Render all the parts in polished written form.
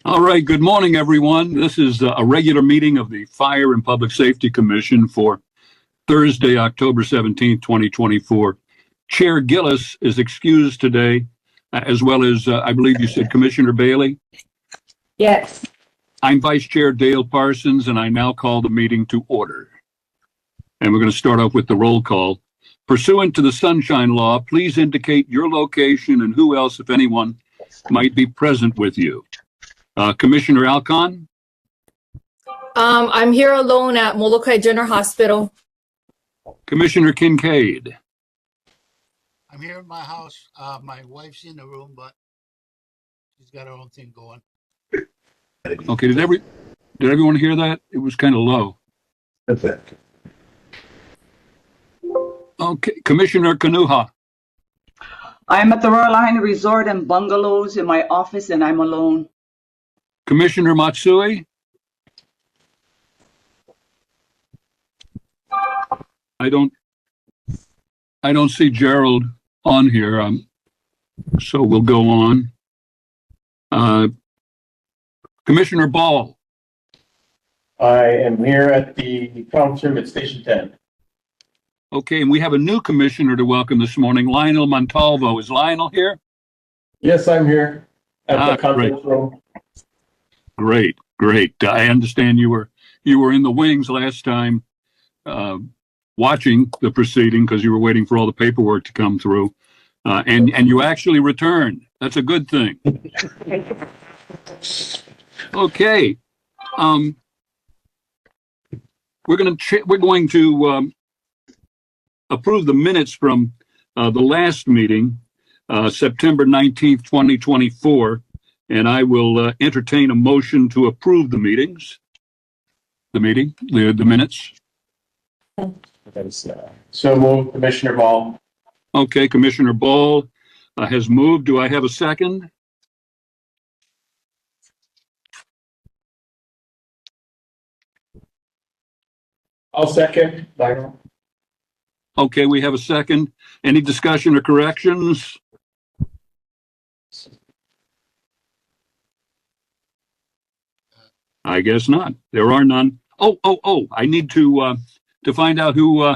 All right, good morning, everyone. This is a regular meeting of the Fire and Public Safety Commission for Thursday, October 17th, 2024. Chair Gillis is excused today, as well as, I believe you said Commissioner Bailey. Yes. I'm Vice Chair Dale Parsons, and I now call the meeting to order. And we're going to start off with the roll call. Pursuant to the Sunshine Law, please indicate your location and who else, if anyone, might be present with you. Commissioner Alcon? I'm here alone at Molokai General Hospital. Commissioner Kincaid? I'm here at my house. My wife's in the room, but she's got her own thing going. Okay, did everyone hear that? It was kind of low. That's it. Okay, Commissioner Kanuha? I'm at the Royal High Resort and Bungalows in my office, and I'm alone. Commissioner Matsui? I don't see Gerald on here, so we'll go on. Commissioner Ball? I am here at the conference room at Station 10. Okay, and we have a new commissioner to welcome this morning, Lionel Montalvo. Is Lionel here? Yes, I'm here at the conference great. room. Great. I understand you were in the wings last time, watching the proceeding because you were waiting for all the paperwork to come through, and you actually returned. That's a good thing. Okay, we're going to approve the minutes from the last meeting, September 19th, 2024, and I will entertain a motion to approve the minutes. So moved, Commissioner Ball. Okay, Commissioner Ball has moved. Do I have a second? I'll second. Lionel. Okay, we have a second. Any discussion or corrections? I guess not. There are none. Oh! I need to find out who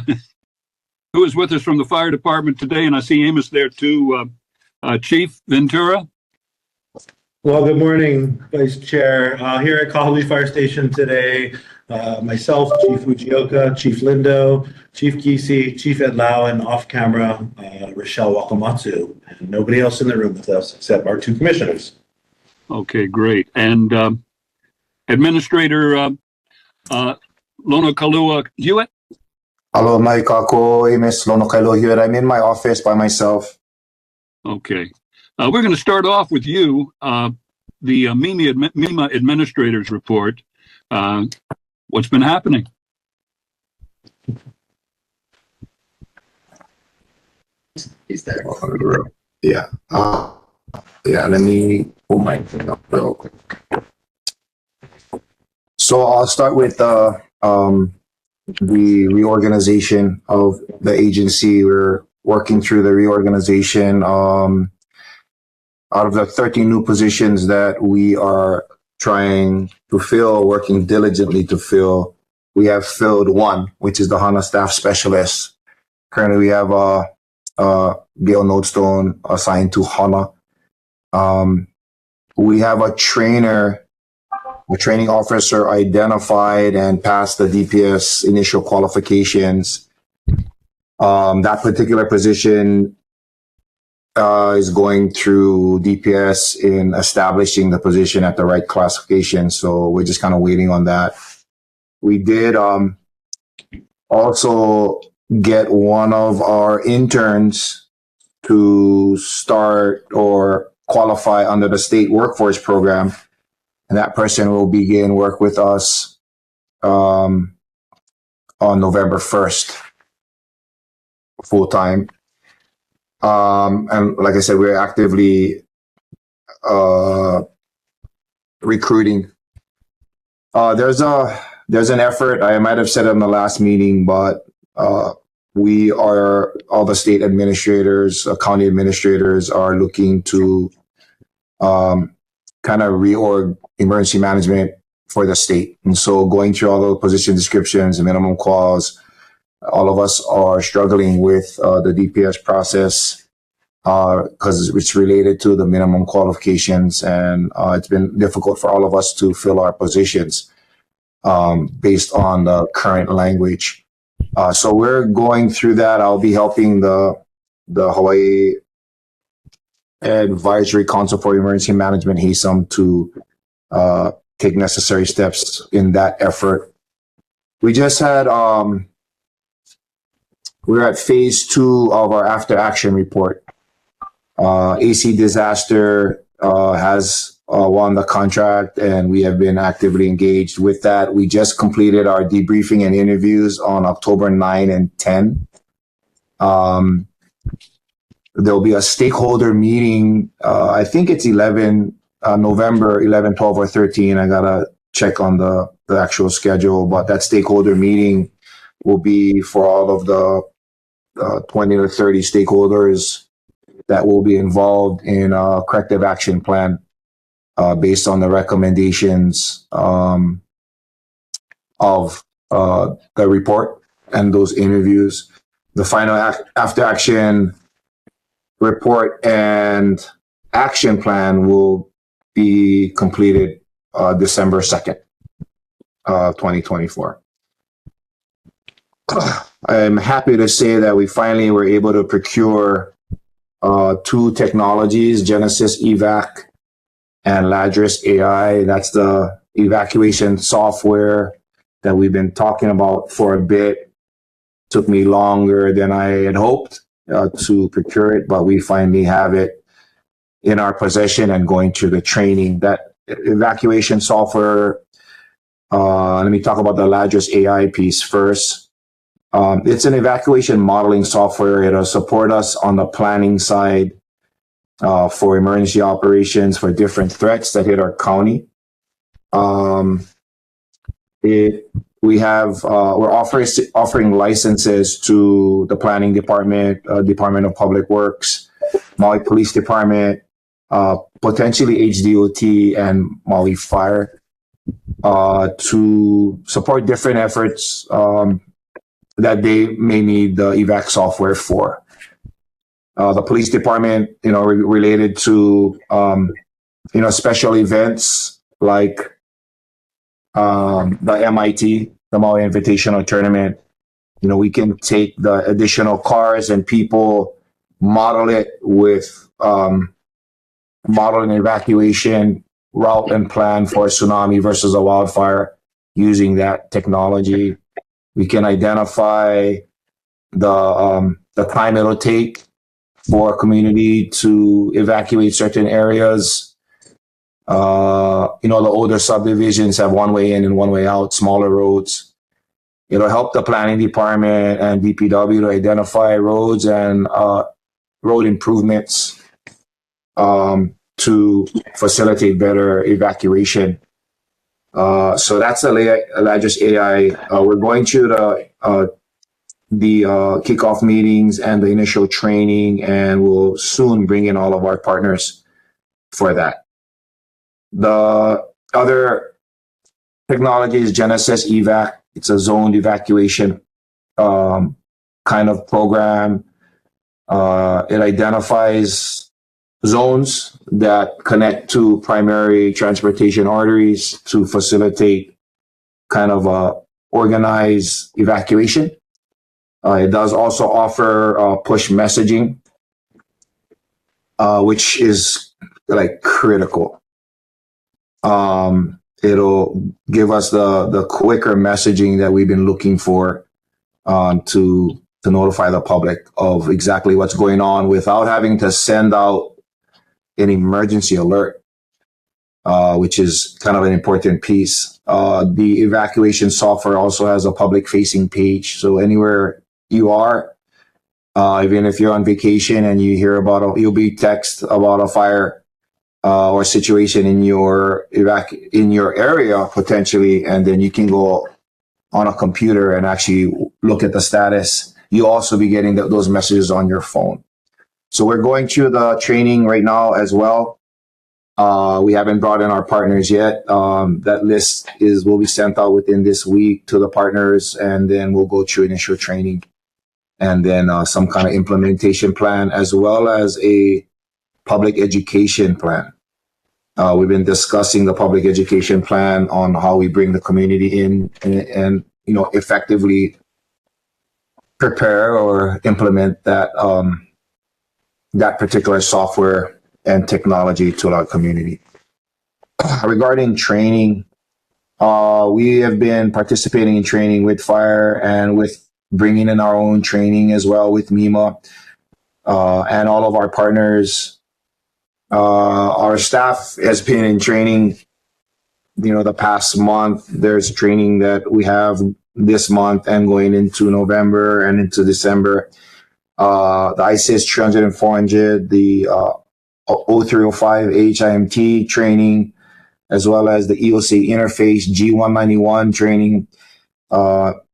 is with us from the fire department today, and I see Amos there too. Chief Ventura. Well, good morning, Vice Chair. Here at Kahalui Fire Station today, myself, Chief Ujioka, Chief Lindo, Chief Kisi, Chief Ed Lau, and off-camera, Rochelle Wakamatsu. And nobody else in the room with us except our two commissioners. Okay, great. And Administrator Lono Kalua Hewitt. Hello, Mike Ako, Amos Lono Kalua Hewitt. I'm in my office by myself. Okay. We're going to start off with you, the MEMA Administrator's Report. What's been happening? He's there. Yeah. Let me pull my thing up real quick. So I'll start with the reorganization of the agency. We're working through the reorganization. Out of the 13 new positions that we are trying to fill, working diligently to fill, we have filled one, which is the HANA staff specialist. Currently, we have Gail Notestone assigned to HANA. We have a training officer identified and passed the DPS initial qualifications. That particular position is going through DPS in establishing the position at the right classification. So we're just kind of waiting on that. We did also get one of our interns to start or qualify under the state workforce program. And that person will begin work with us on November 1st, full time. And like I said, we're actively recruiting. There's an effort. I might have said it in the last meeting, but we are, all the state administrators, county administrators are looking to kind of reorg emergency management for the state. And so going through all the position descriptions and minimum quals, all of us are struggling with the DPS process because it's related to the minimum qualifications, and it's been difficult for all of us to fill our positions based on the current language. So we're going through that. I'll be helping the Hawaii Advisory Council for Emergency Management, HACEM, to take necessary steps in that effort. We just had, we're at phase 2 of our after action report. AC Disaster has won the contract, and we have been actively engaged with that. We just completed our debriefing and interviews on October 9 and 10. There'll be a stakeholder meeting. I think it's November 11, 12, or 13. I gotta check on the actual schedule, but that stakeholder meeting will be for all of the 20 to 30 stakeholders that will be involved in a corrective action plan based on the recommendations of the report and those interviews. The final after action report and action plan will be completed December 2nd, 2024. I'm happy to say that we finally were able to procure 2 technologies, Genesis Evac and Ladris AI. That's the evacuation software that we've been talking about for a bit. Took me longer than I had hoped to procure it, but we finally have it in our possession and going through the training. That evacuation software, let me talk about the Ladris AI piece first. It's an evacuation modeling software. It'll support us on the planning side for emergency operations for different threats that hit our county. We're offering licenses to the planning department, Department of Public Works, Maui Police Department, potentially HDOT and Maui Fire to support different efforts that they may need the evac software for. The police department, related to, special events like the MIT, the Maui Invitational Tournament. We can take the additional cars and people, model it with model an evacuation route and plan for a tsunami versus a wildfire using that technology. We can identify the time it'll take for a community to evacuate certain areas. The older subdivisions have one way in and one way out, smaller roads. It'll help the planning department and DPW to identify roads and road improvements to facilitate better evacuation. So that's the Ladris AI. We're going through the kickoff meetings and the initial training, and we'll soon bring in all of our partners for that. The other technology is Genesis Evac. It's a zoned evacuation kind of program. It identifies zones that connect to primary transportation arteries to facilitate kind of a organized evacuation. It does also offer push messaging, which is like critical. It'll give us the quicker messaging that we've been looking for to notify the public of exactly what's going on without having to send out an emergency alert, which is kind of an important piece. The evacuation software also has a public-facing page, so anywhere you are, even if you're on vacation and you hear you'll be text about a fire or situation in your area potentially, and then you can go on a computer and actually look at the status. You'll also be getting those messages on your phone. So we're going through the training right now as well. We haven't brought in our partners yet. That list will be sent out within this week to the partners, and then we'll go through initial training, and then some kind of implementation plan, as well as a public education plan. We've been discussing the public education plan on how we bring the community in and effectively prepare or implement that particular software and technology to our community. Regarding training, we have been participating in training with fire and with bringing in our own training as well with MEMA and all of our partners. Our staff has been in training, the past month. There's training that we have this month and going into November and into December. The ICS 300 and 400, the 0305 HIMT training, as well as the EOC interface G191 training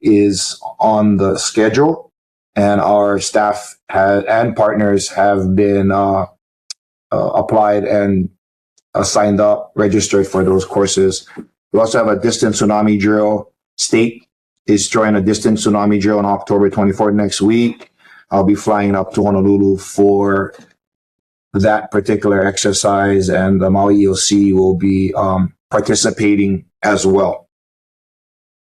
is on the schedule, and our staff and partners have been applied and signed up, registered for those courses. We also have a distant tsunami drill. State is throwing a distant tsunami drill on October 24th next week. I'll be flying up to Honolulu for that particular exercise, and the Maui EOC will be participating as well.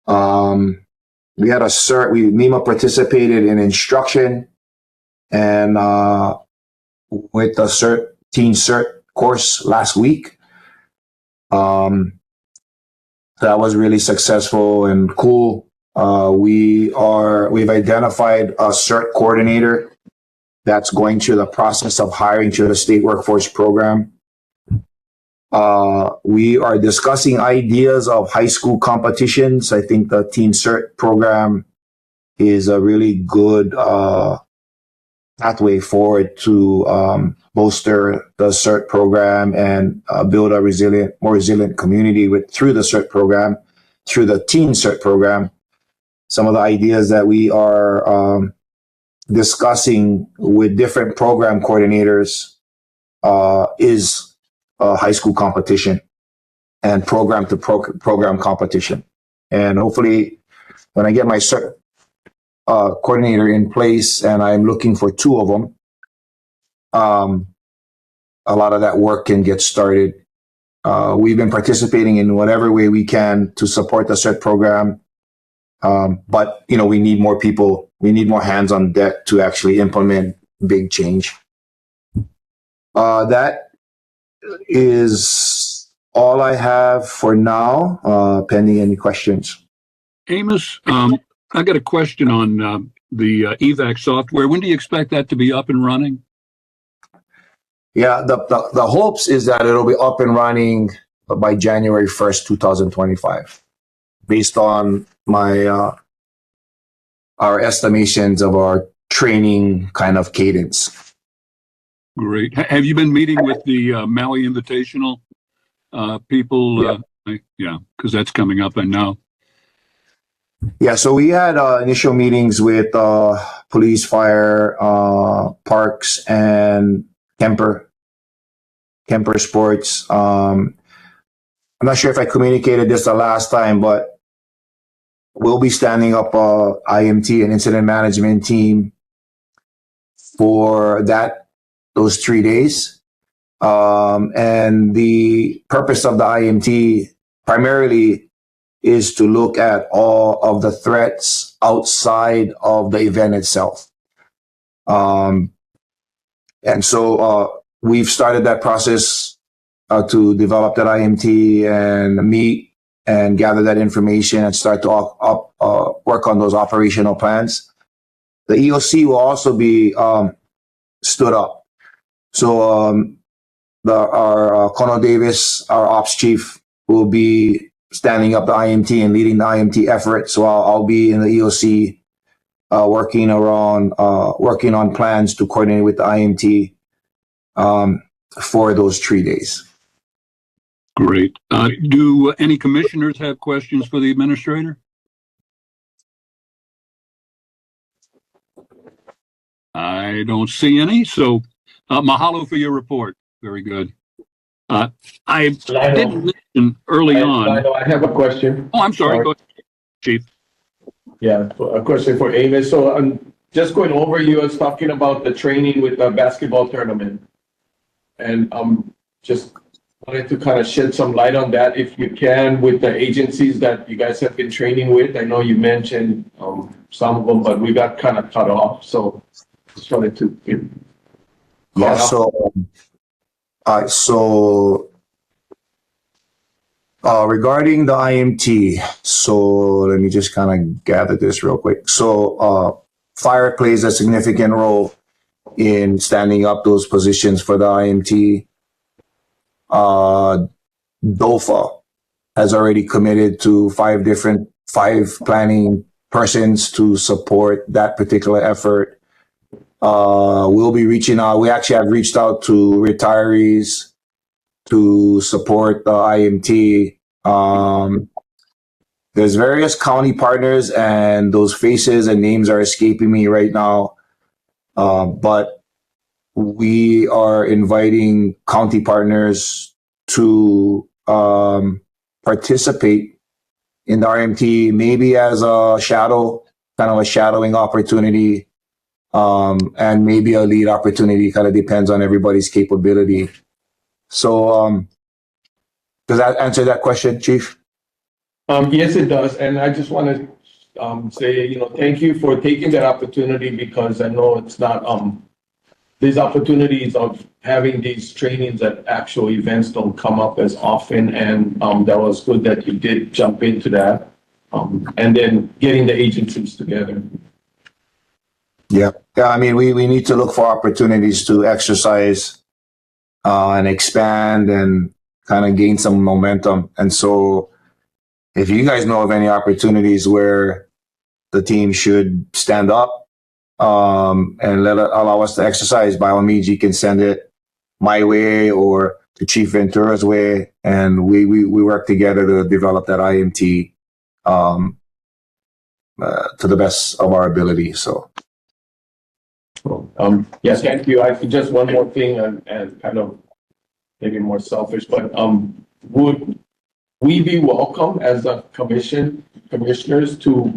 We had a cert. MEMA participated in instruction and with the teen cert course last week. That was really successful and cool. We've identified a cert coordinator that's going through the process of hiring through the state workforce program. We are discussing ideas of high school competitions. I think the Teen Cert program is a really good pathway forward to bolster the CERT program and build a more resilient community through the CERT program, through the Teen Cert program. Some of the ideas that we are discussing with different program coordinators is high school competition and program to program competition. And hopefully when I get my CERT coordinator in place, and I'm looking for 2 of them, a lot of that work can get started. We've been participating in whatever way we can to support the CERT program. But, we need more people. We need more hands on deck to actually implement big change. That is all I have for now, pending any questions. Amos, I got a question on the evac software. When do you expect that to be up and running? Yeah, the hopes is that it'll be up and running by January 1st, 2025, based on our estimations of our training kind of cadence. Great. Have you been meeting with the Maui Invitational people? Yeah, because that's coming up, I know. Yeah, so we had initial meetings with police, fire, parks, and Kemper Sports. I'm not sure if I communicated this the last time, but we'll be standing up a IMT, an incident management team, for those 3 days. And the purpose of the IMT primarily is to look at all of the threats outside of the event itself. And so we've started that process to develop that IMT and meet and gather that information and start to work on those operational plans. The EOC will also be stood up. So our Colonel Davis, our ops chief, will be standing up the IMT and leading the IMT effort. So I'll be in the EOC working on plans to coordinate with the IMT for those 3 days. Great. Do any commissioners have questions for the administrator? I don't see any, so mahalo for your report. Very good. I Lionel, didn't mention early on. Lionel, I have a question. Oh, I'm sorry. Go ahead, Chief. Yeah, a question for Amos. So just going over, you was talking about the training with the basketball tournament. And just wanted to kind of shed some light on that if you can with the agencies that you guys have been training with. I know you mentioned some of them, but we got kind of cut off. So just wanted to Yeah. Regarding the IMT, so let me just kind of gather this real quick. So, fire plays a significant role in standing up those positions for the IMT. DOFA has already committed to five planning persons to support that particular effort. We'll be reaching out. We actually have reached out to retirees to support the IMT. There's various county partners, and those faces and names are escaping me right now. But we are inviting county partners to participate in the RMT, maybe as a kind of a shadowing opportunity, and maybe a lead opportunity. Kind of depends on everybody's capability. So, does that answer that question, Chief? yes, it does. And I just want to say, thank you for taking that opportunity, because I know it's not these opportunities of having these trainings at actual events don't come up as often. And that was good that you did jump into that. And then getting the agencies together. Yeah. I mean, we need to look for opportunities to exercise and expand and kind of gain some momentum. And so if you guys know of any opportunities where the team should stand up and allow us to exercise, by all means, you can send it my way or to Chief Ventura's way, and we work together to develop that IMT to the best of our ability. So. Yes, thank you. I just one more thing, and kind of maybe more selfish, but would we be welcome as a commissioners to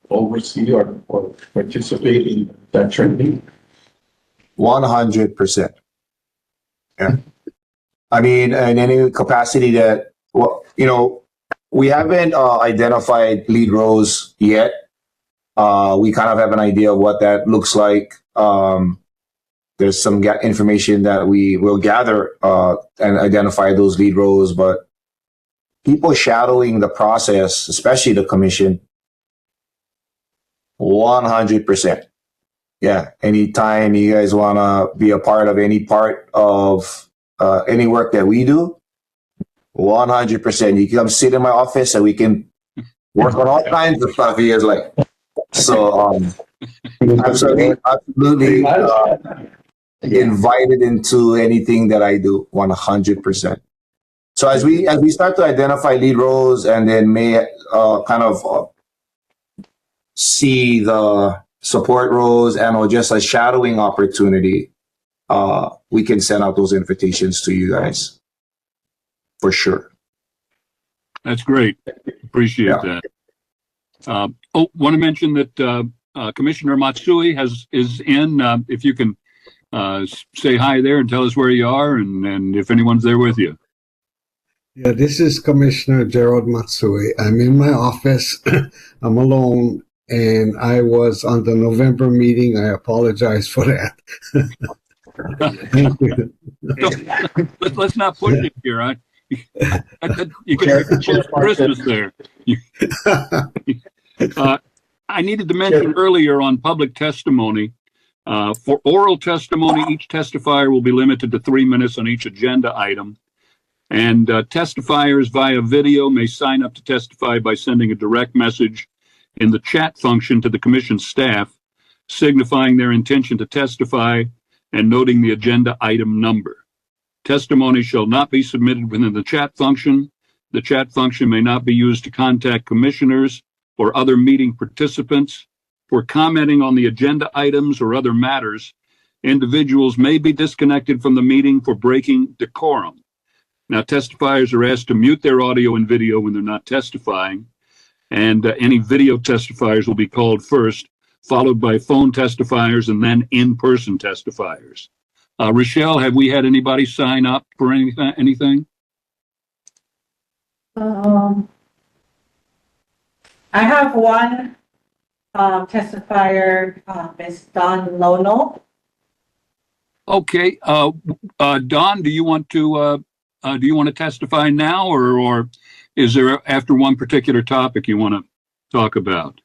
oversee or participate in that training? 100%. Yeah. I mean, in any capacity that, we haven't identified lead roles yet. We kind of have an idea of what that looks like. There's some information that we will gather and identify those lead roles, but people shadowing the process, especially the commission, 100%. Yeah. Anytime you guys want to be a part of any part of any work that we do, 100%. You can come sit in my office and we can work on all kinds of stuff. He is like, so absolutely invited into anything that I do, 100%. So as we start to identify lead roles and then may kind of see the support roles and or just a shadowing opportunity, we can send out those invitations to you guys for sure. That's great. Appreciate that. Want to mention that Commissioner Matsui is in. If you can say hi there and tell us where you are and if anyone's there with you. Yeah, this is Commissioner Gerald Matsui. I'm in my office. I'm alone, and I was on the November meeting. I apologize for that. Thank you. Let's not push it here. You can choose Christmas there. I needed to mention earlier on public testimony. For oral testimony, each testifier will be limited to 3 minutes on each agenda item. And testifiers via video may sign up to testify by sending a direct message in the chat function to the commission staff, signifying their intention to testify and noting the agenda item number. Testimony shall not be submitted within the chat function. The chat function may not be used to contact commissioners or other meeting participants. For commenting on the agenda items or other matters, individuals may be disconnected from the meeting for breaking decorum. Now, testifiers are asked to mute their audio and video when they're not testifying, and any video testifiers will be called first, followed by phone testifiers, and then in-person testifiers. Rochelle, have we had anybody sign up for anything? I have one testifier, Ms. Dawn Lono. Okay, Don, do you want to testify now, or is there after one particular topic you want to talk about?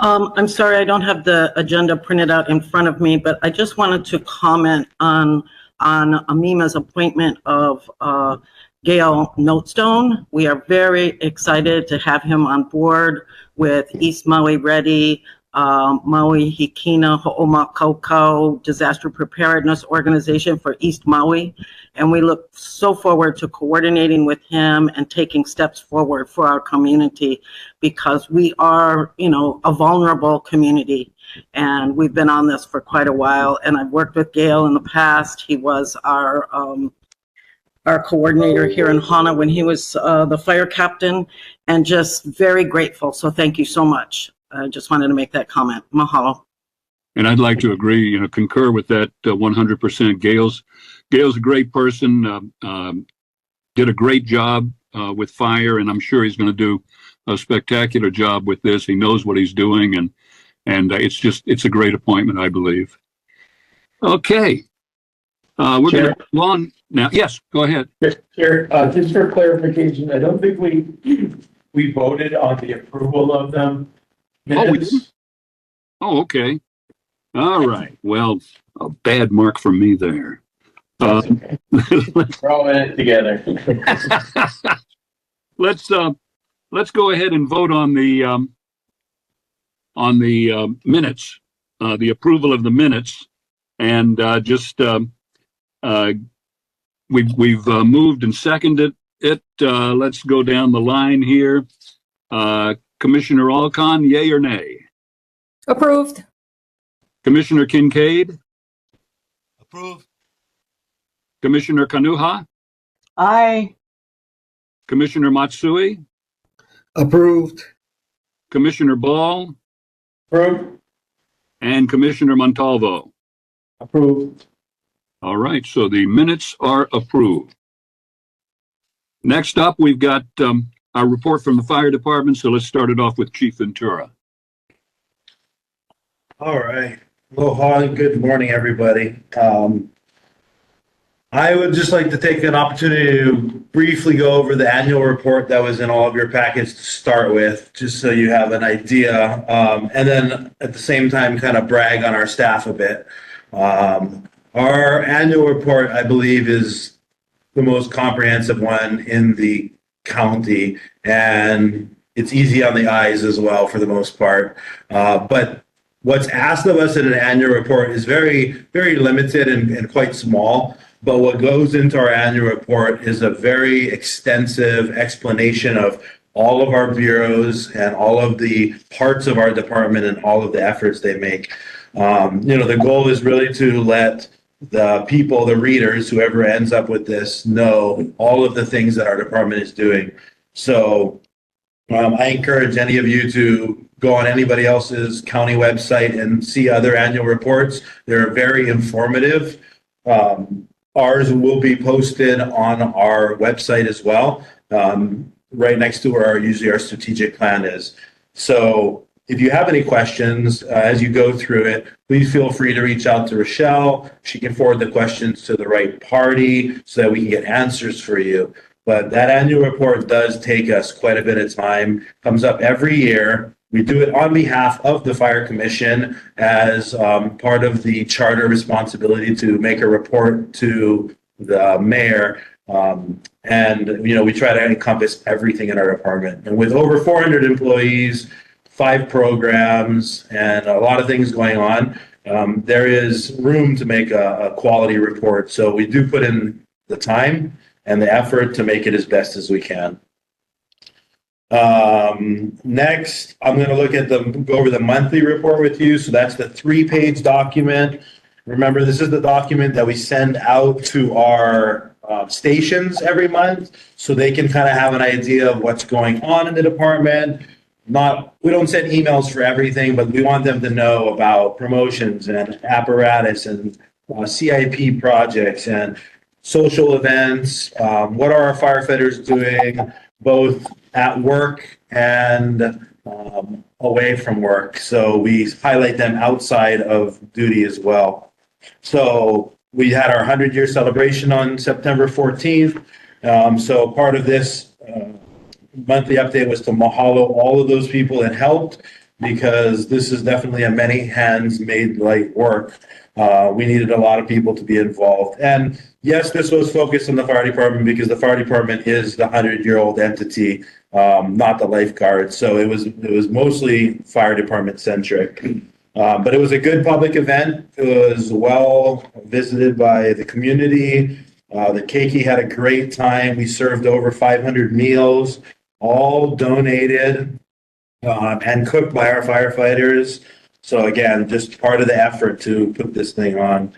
I'm sorry, I don't have the agenda printed out in front of me, but I just wanted to comment on Amima's appointment of Gail Notestone. We are very excited to have him on board with East Maui Ready, Maui Hikina Ho'oma Kaukau Disaster Preparedness Organization for East Maui. And we look so forward to coordinating with him and taking steps forward for our community, because we are, a vulnerable community. And we've been on this for quite a while. And I've worked with Gail in the past. He was our coordinator here in Hana when he was the fire captain, and just very grateful. So thank you so much. I just wanted to make that comment. Mahalo. And I'd like to agree, concur with that 100%. Gail's a great person, did a great job with fire, and I'm sure he's going to do a spectacular job with this. He knows what he's doing, and it's a great appointment, I believe. Okay. We're going to go on now. Yes, go ahead. Chair, just for clarification, I don't think we voted on the approval of them. Oh, we didn't? Oh, okay. All right. Well, a bad mark for me there. Okay. We're all in it together. Let's go ahead and vote on the minutes, the approval of the minutes, and we've moved and seconded it. Let's go down the line here. Commissioner Alcon, yay or nay? Approved. Commissioner Kincaid? Approved. Commissioner Kanuha? Aye. Commissioner Matsui? Approved. Commissioner Ball? Approved. And Commissioner Montalvo? Approved. All right, so the minutes are approved. Next up, we've got our report from the fire department, so let's start it off with Chief Ventura. All right. Aloha and good morning, everybody. I would just like to take an opportunity to briefly go over the annual report that was in all of your packets to start with, just so you have an idea, and then at the same time kind of brag on our staff a bit. Our annual report, I believe, is the most comprehensive one in the county, and it's easy on the eyes as well for the most part. But what's asked of us in an annual report is very, very limited and quite small. But what goes into our annual report is a very extensive explanation of all of our bureaus and all of the parts of our department and all of the efforts they make. The goal is really to let the people, the readers, whoever ends up with this, know all of the things that our department is doing. So I encourage any of you to go on anybody else's county website and see other annual reports. They're very informative. Ours will be posted on our website as well, right next to where usually our strategic plan is. So if you have any questions as you go through it, please feel free to reach out to Rochelle. She can forward the questions to the right party so that we can get answers for you. But that annual report does take us quite a bit of time, comes up every year. We do it on behalf of the Fire Commission as part of the charter responsibility to make a report to the mayor. We try to encompass everything in our department. And with over 400 employees, 5 programs, and a lot of things going on, there is room to make a quality report. So we do put in the time and the effort to make it as best as we can. Next, I'm going to go over the monthly report with you. So that's the 3-page document. Remember, this is the document that we send out to our stations every month so they can kind of have an idea of what's going on in the department. We don't send emails for everything, but we want them to know about promotions and apparatus and CIP projects and social events. What are our firefighters doing both at work and away from work? So we highlight them outside of duty as well. So we had our 100-year celebration on September 14th. So part of this monthly update was to mahalo all of those people that helped, because this is definitely a many hands made light work. We needed a lot of people to be involved. And yes, this was focused on the fire department because the fire department is the 100-year-old entity, not the lifeguards. So it was mostly fire department centric. But it was a good public event. It was well visited by the community. The keiki had a great time. We served over 500 meals, all donated and cooked by our firefighters. So again, just part of the effort to put this thing on.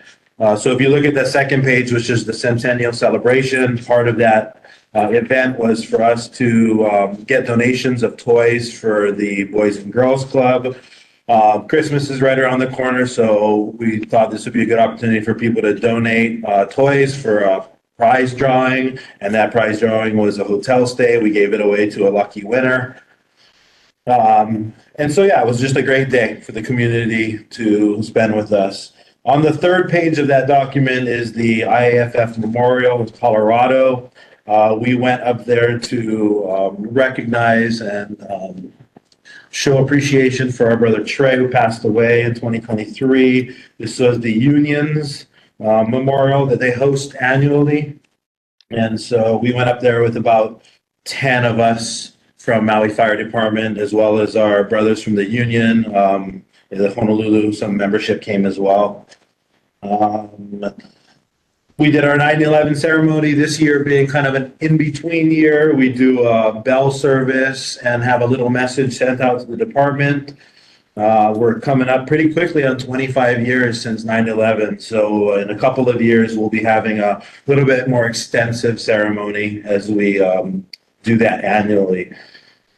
So if you look at the second page, which is the centennial celebration, part of that event was for us to get donations of toys for the Boys and Girls Club. Christmas is right around the corner, so we thought this would be a good opportunity for people to donate toys for a prize drawing, and that prize drawing was a hotel stay. We gave it away to a lucky winner. And so, yeah, it was just a great day for the community to spend with us. On the third page of that document is the IAFF Memorial in Colorado. We went up there to recognize and show appreciation for our brother Trey, who passed away in 2023. This was the Union's memorial that they host annually. And so we went up there with about 10 of us from Maui Fire Department, as well as our brothers from the Union. The Honolulu, some membership came as well. We did our 9/11 ceremony this year being kind of an in-between year. We do a bell service and have a little message sent out to the department. We're coming up pretty quickly on 25 years since 9/11. So in a couple of years, we'll be having a little bit more extensive ceremony as we do that annually.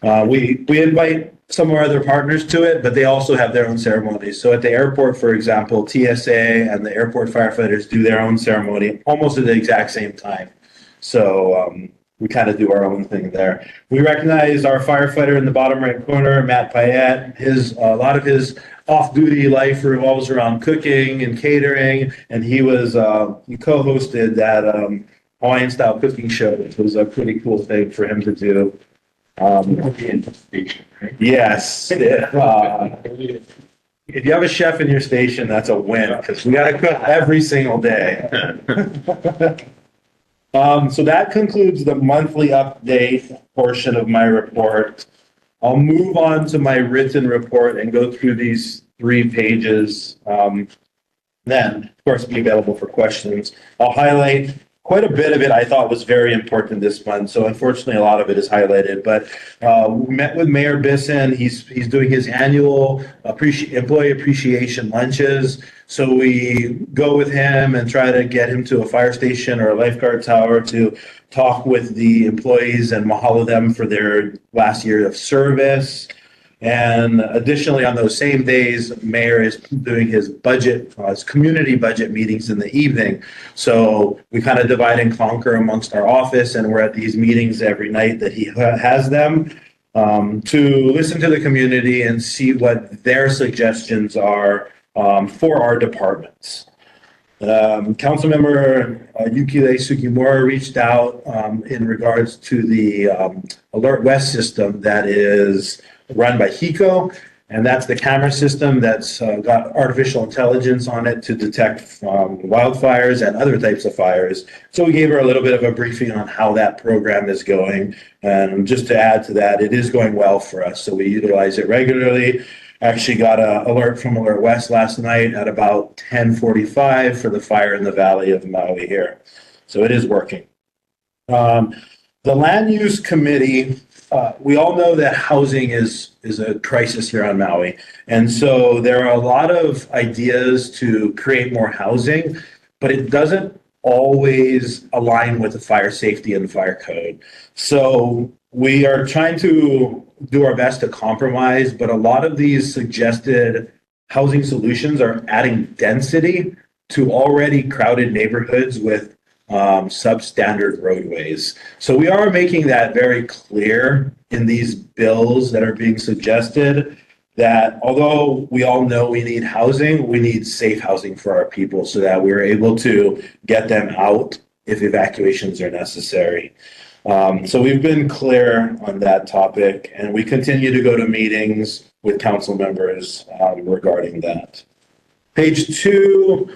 We invite some of our other partners to it, but they also have their own ceremonies. So at the airport, for example, TSA and the airport firefighters do their own ceremony almost at the exact same time. So we kind of do our own thing there. We recognize our firefighter in the bottom right corner, Matt Payette. A lot of his off-duty life revolves around cooking and catering, and he co-hosted that Hawaiian-style cooking show, which was a pretty cool thing for him to do. Yes. If you have a chef in your station, that's a win, because we got to cook every single day. So that concludes the monthly update portion of my report. I'll move on to my written report and go through these 3 pages. Then, of course, be available for questions. I'll highlight quite a bit of it I thought was very important this month. So unfortunately, a lot of it is highlighted. But we met with Mayor Bisson. He's doing his annual employee appreciation lunches. So we go with him and try to get him to a fire station or a lifeguard tower to talk with the employees and mahalo them for their last year of service. And additionally, on those same days, Mayor is doing his community budget meetings in the evening. So we kind of divide and conquer amongst our office, and we're at these meetings every night that he has them to listen to the community and see what their suggestions are for our departments. Councilmember Yukile Sugimura reached out in regards to the Alert West system that is run by HECO, and that's the camera system that's got artificial intelligence on it to detect wildfires and other types of fires. So we gave her a little bit of a briefing on how that program is going. And just to add to that, it is going well for us. So we utilize it regularly. Actually got an alert from Alert West last night at about 10:45 for the fire in the Valley of Maui here. So it is working. The Land Use Committee, we all know that housing is a crisis here on Maui. And so there are a lot of ideas to create more housing, but it doesn't always align with the fire safety and the fire code. So we are trying to do our best to compromise, but a lot of these suggested housing solutions are adding density to already crowded neighborhoods with substandard roadways. So we are making that very clear in these bills that are being suggested, that although we all know we need housing, we need safe housing for our people so that we're able to get them out if evacuations are necessary. So we've been clear on that topic, and we continue to go to meetings with council members regarding that. Page 2,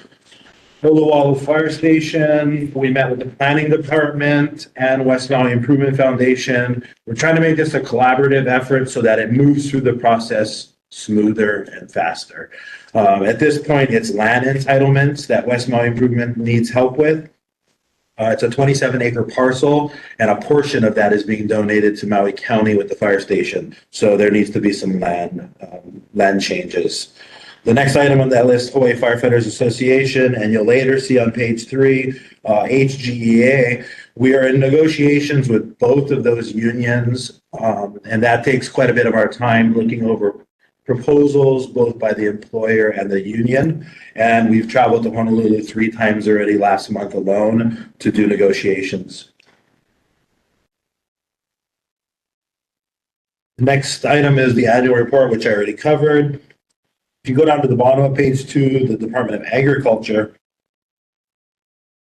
Hillawalla Fire Station. We met with the planning department and West Maui Improvement Foundation. We're trying to make this a collaborative effort so that it moves through the process smoother and faster. At this point, it's land entitlements that West Maui Improvement needs help with. It's a 27-acre parcel, and a portion of that is being donated to Maui County with the fire station. So there needs to be some land changes. The next item on that list, Hawaii Firefighters Association, and you'll later see on page 3, HGEA. We are in negotiations with both of those unions, and that takes quite a bit of our time looking over proposals, both by the employer and the union. And we've traveled to Honolulu 3 times already last month alone to do negotiations. The next item is the annual report, which I already covered. If you go down to the bottom of page 2, the Department of Agriculture,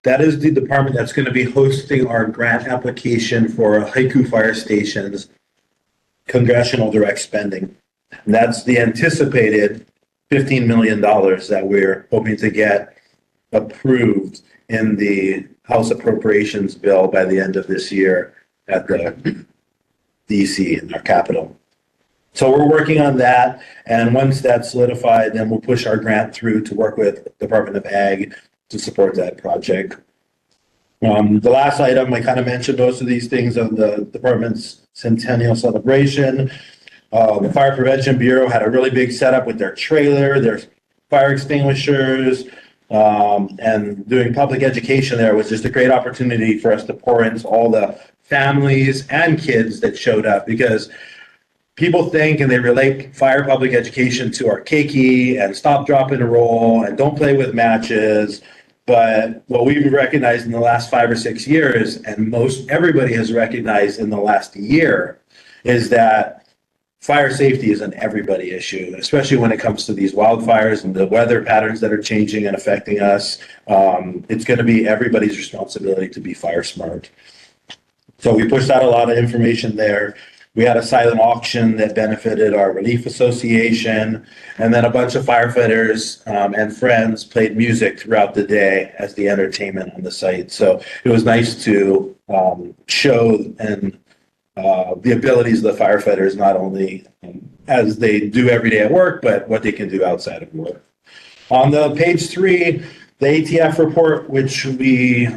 that is the department that's going to be hosting our grant application for Haiku Fire Station's congressional direct spending. And that's the anticipated $15 million that we're hoping to get approved in the House Appropriations bill by the end of this year at the DC in our capital. So we're working on that, and once that's solidified, then we'll push our grant through to work with Department of Ag to support that project. The last item, I kind of mentioned most of these things on the department's centennial celebration. The Fire Prevention Bureau had a really big setup with their trailer, their fire extinguishers, and doing public education there was just a great opportunity for us to pour into all the families and kids that showed up, because people think and they relate fire public education to our keiki and stop, drop, and roll and don't play with matches. But what we've recognized in the last 5 or 6 years, and most everybody has recognized in the last year, is that fire safety is an everybody issue, especially when it comes to these wildfires and the weather patterns that are changing and affecting us. It's going to be everybody's responsibility to be fire smart. So we pushed out a lot of information there. We had a silent auction that benefited our relief association, and then a bunch of firefighters and friends played music throughout the day as the entertainment on the site. So it was nice to show and the abilities of the firefighters, not only as they do every day at work, but what they can do outside of work. On the page 3, the ATF report, which we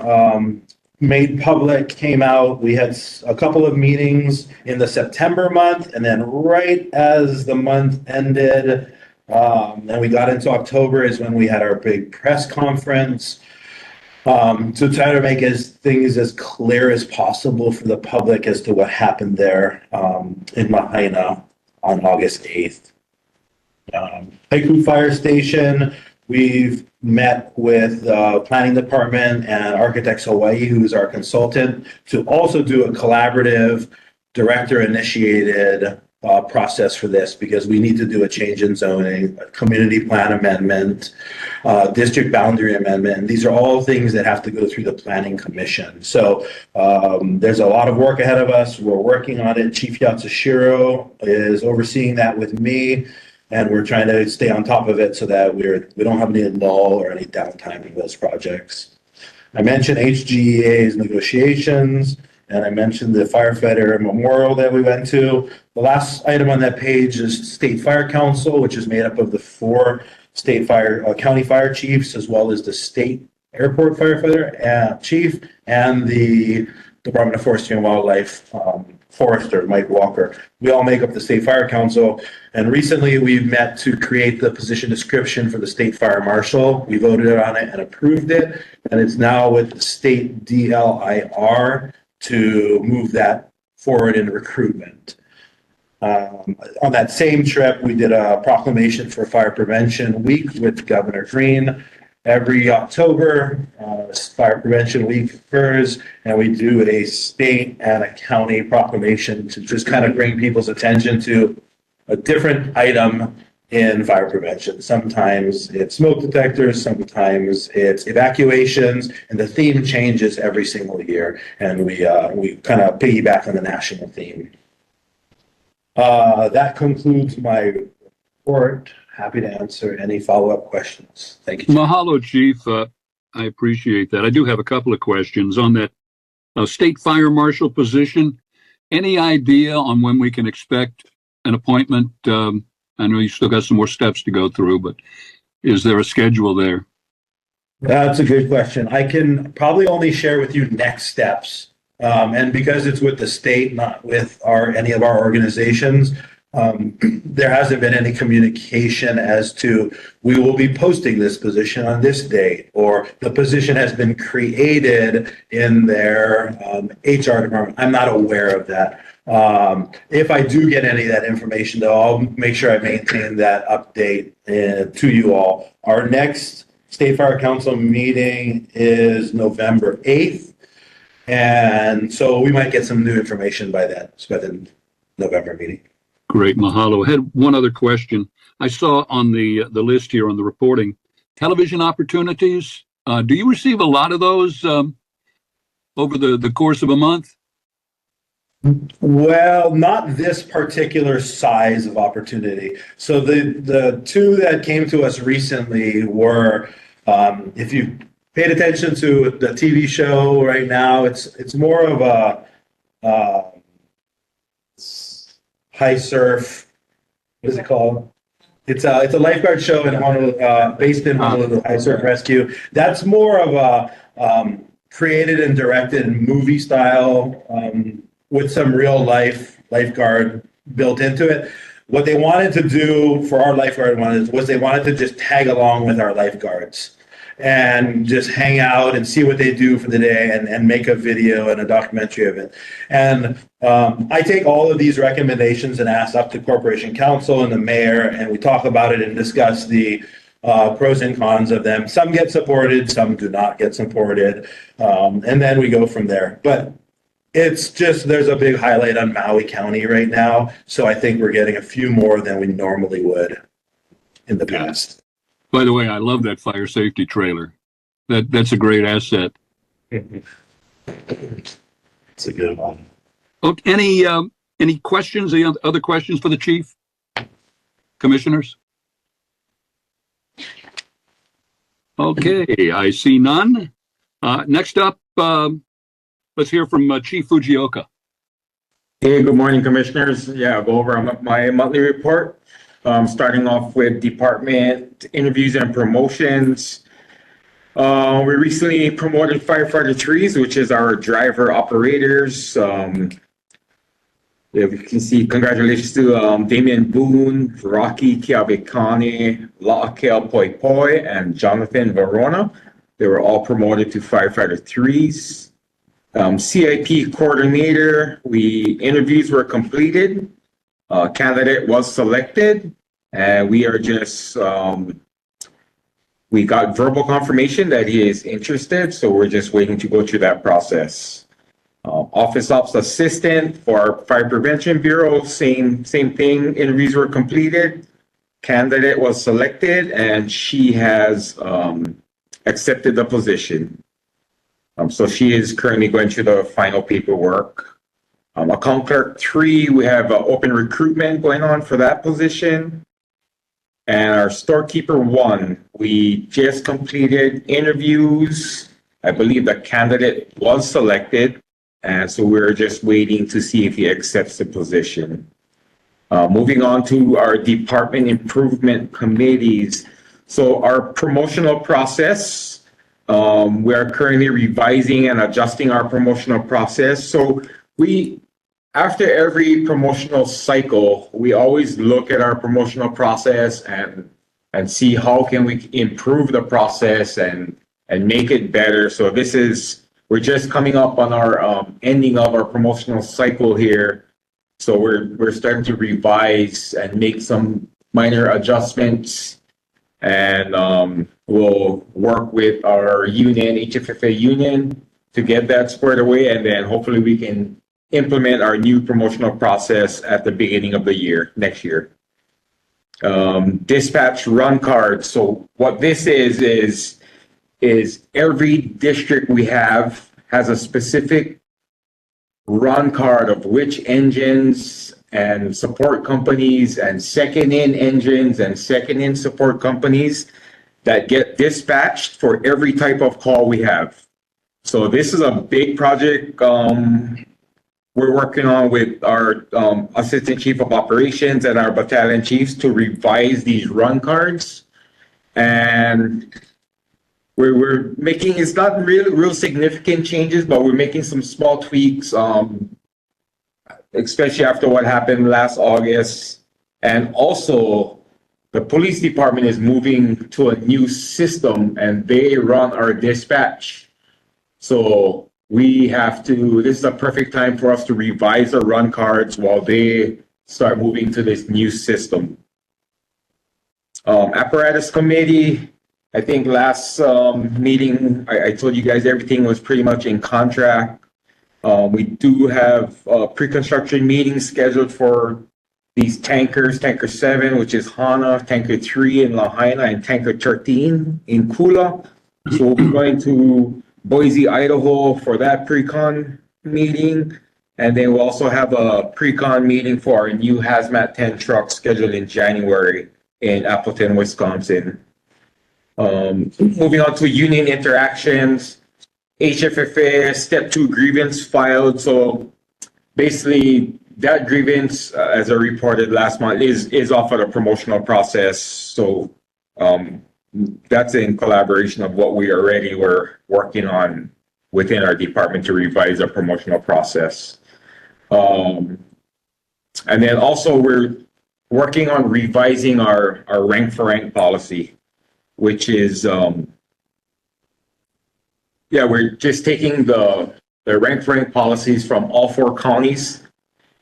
made public, came out. We had a couple of meetings in the September month, and then right as the month ended, and we got into October is when we had our big press conference. To try to make things as clear as possible for the public as to what happened there in Lahaina on August 8th. Haiku Fire Station, we've met with the planning department and Architects Hawaii, who's our consultant, to also do a collaborative director-initiated process for this, because we need to do a change in zoning, a community plan amendment, district boundary amendment. And these are all things that have to go through the planning commission. So there's a lot of work ahead of us. We're working on it. Chief Yatsushiro is overseeing that with me, and we're trying to stay on top of it so that we don't have any lull or any downtime in those projects. I mentioned HGEA's negotiations, and I mentioned the firefighter memorial that we went to. The last item on that page is State Fire Council, which is made up of the 4 state county fire chiefs, as well as the state airport firefighter chief and the Department of Forestry and Wildlife Forrester, Mike Walker. We all make up the State Fire Council. And recently we've met to create the position description for the State Fire Marshal. We voted on it and approved it. And it's now with the State DLIR to move that forward in recruitment. On that same trip, we did a proclamation for Fire Prevention Week with Governor Green. Every October, Fire Prevention Week occurs, and we do a state and a county proclamation to just kind of bring people's attention to a different item in fire prevention. Sometimes it's smoke detectors, sometimes it's evacuations, and the theme changes every single year, and we kind of piggyback on the national theme. That concludes my report. Happy to answer any follow-up questions. Thank you. Mahalo, Chief. I appreciate that. I do have a couple of questions on that state fire marshal position. Any idea on when we can expect an appointment? I know you still got some more steps to go through, but is there a schedule there? That's a good question. I can probably only share with you next steps. And because it's with the state, not with any of our organizations, there hasn't been any communication as to we will be posting this position on this date, or the position has been created in their HR department. I'm not aware of that. If I do get any of that information, though, I'll make sure I maintain that update to you all. Our next State Fire Council meeting is November 8th. And so we might get some new information by then, by the November meeting. Great, mahalo. I had one other question. I saw on the list here on the reporting, television opportunities. Do you receive a lot of those over the course of a month? Well, not this particular size of opportunity. So the two that came to us recently were, if you paid attention to the TV show right now, it's more of a high surf. What is it called? It's a lifeguard show in Honolulu, based in Honolulu, High Surf Rescue. That's more of a created and directed movie style with some real life lifeguard built into it. What they wanted to do for our lifeguard was they wanted to just tag along with our lifeguards and just hang out and see what they do for the day and make a video and a documentary of it. And I take all of these recommendations and ask up to Corporation Council and the mayor, and we talk about it and discuss the pros and cons of them. Some get supported, some do not get supported, and then we go from there. But it's just, there's a big highlight on Maui County right now, so I think we're getting a few more than we normally would in the past. By the way, I love that fire safety trailer. That's a great asset. It's a good one. Okay, any questions? Any other questions for the chief? Commissioners? Okay, I see none. Next up, let's hear from Chief Fujioka. Hey, good morning, Commissioners. Yeah, I'll go over my monthly report. Starting off with department interviews and promotions. We recently promoted Firefighter 3s, which is our driver operators. If you can see, congratulations to Damian Boone, Rocky Kiavekane, La'akel Poi Poi, and Jonathan Verona. They were all promoted to Firefighter 3s. CIP coordinator, interviews were completed. Candidate was selected, and we are just, we got verbal confirmation that he is interested, so we're just waiting to go through that process. Office Ops Assistant for our Fire Prevention Bureau, same thing, interviews were completed. Candidate was selected, and she has accepted the position. So she is currently going through the final paperwork. Account Clerk 3, we have open recruitment going on for that position. And our Storekeeper 1, we just completed interviews. I believe the candidate was selected. And so we're just waiting to see if he accepts the position. Moving on to our department improvement committees. So our promotional process, we are currently revising and adjusting our promotional process. So we after every promotional cycle, we always look at our promotional process and see how can we improve the process and make it better. So we're just coming up on our ending of our promotional cycle here. So we're starting to revise and make some minor adjustments, and we'll work with our union, HFFA union, to get that squared away, and then hopefully we can implement our new promotional process at the beginning of the year, next year. Dispatch run cards. So what this is every district we have has a specific run card of which engines and support companies and second in engines and second in support companies that get dispatched for every type of call we have. So this is a big project we're working on with our assistant chief of operations and our battalion chiefs to revise these run cards. And we're making, it's not real significant changes, but we're making some small tweaks, especially after what happened last August. And also, the police department is moving to a new system and they run our dispatch. So this is a perfect time for us to revise our run cards while they start moving to this new system. Apparatus committee, I think last meeting, I told you guys everything was pretty much in contract. We do have pre-construction meetings scheduled for these tankers, Tanker 7, which is Hana, Tanker 3 in Lahaina, and Tanker 13 in Kula. So we'll be going to Boise, Idaho for that pre-con meeting. And then we'll also have a pre-con meeting for our new Hazmat 10 truck scheduled in January in Appleton, Wisconsin. Moving on to union interactions, HFFA step 2 grievance filed. So basically that grievance, as I reported last month, is off of the promotional process. So that's in collaboration of what we already were working on within our department to revise our promotional process. And then also we're working on revising our rank for rank policy, which is, we're just taking the rank for rank policies from all 4 counties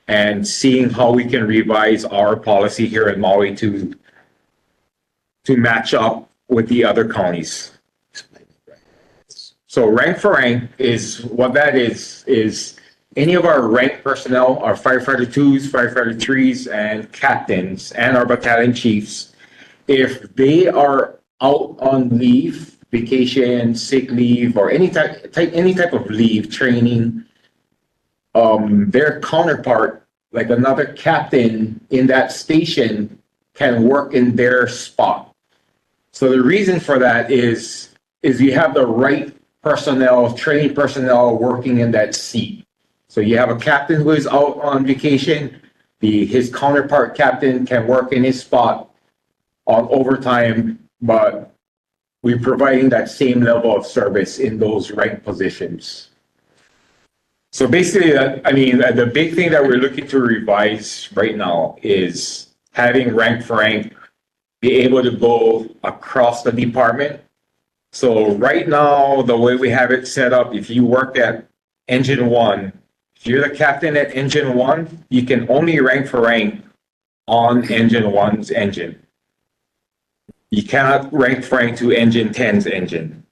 and seeing how we can revise our policy here in Maui to match up with the other counties. So rank for rank is what that is any of our rank personnel, our firefighter 2s, firefighter 3s, and captains, and our battalion chiefs, if they are out on leave, vacation, sick leave, or any type of leave, training, their counterpart, like another captain in that station, can work in their spot. So the reason for that is you have the right personnel, trained personnel working in that seat. So you have a captain who is out on vacation, his counterpart captain can work in his spot on overtime, but we're providing that same level of service in those rank positions. So basically, the big thing that we're looking to revise right now is having rank for rank be able to go across the department. So right now, the way we have it set up, if you work at engine 1, if you're the captain at engine 1, you can only rank for rank on engine 1's engine. You cannot rank for rank to engine 10's engine.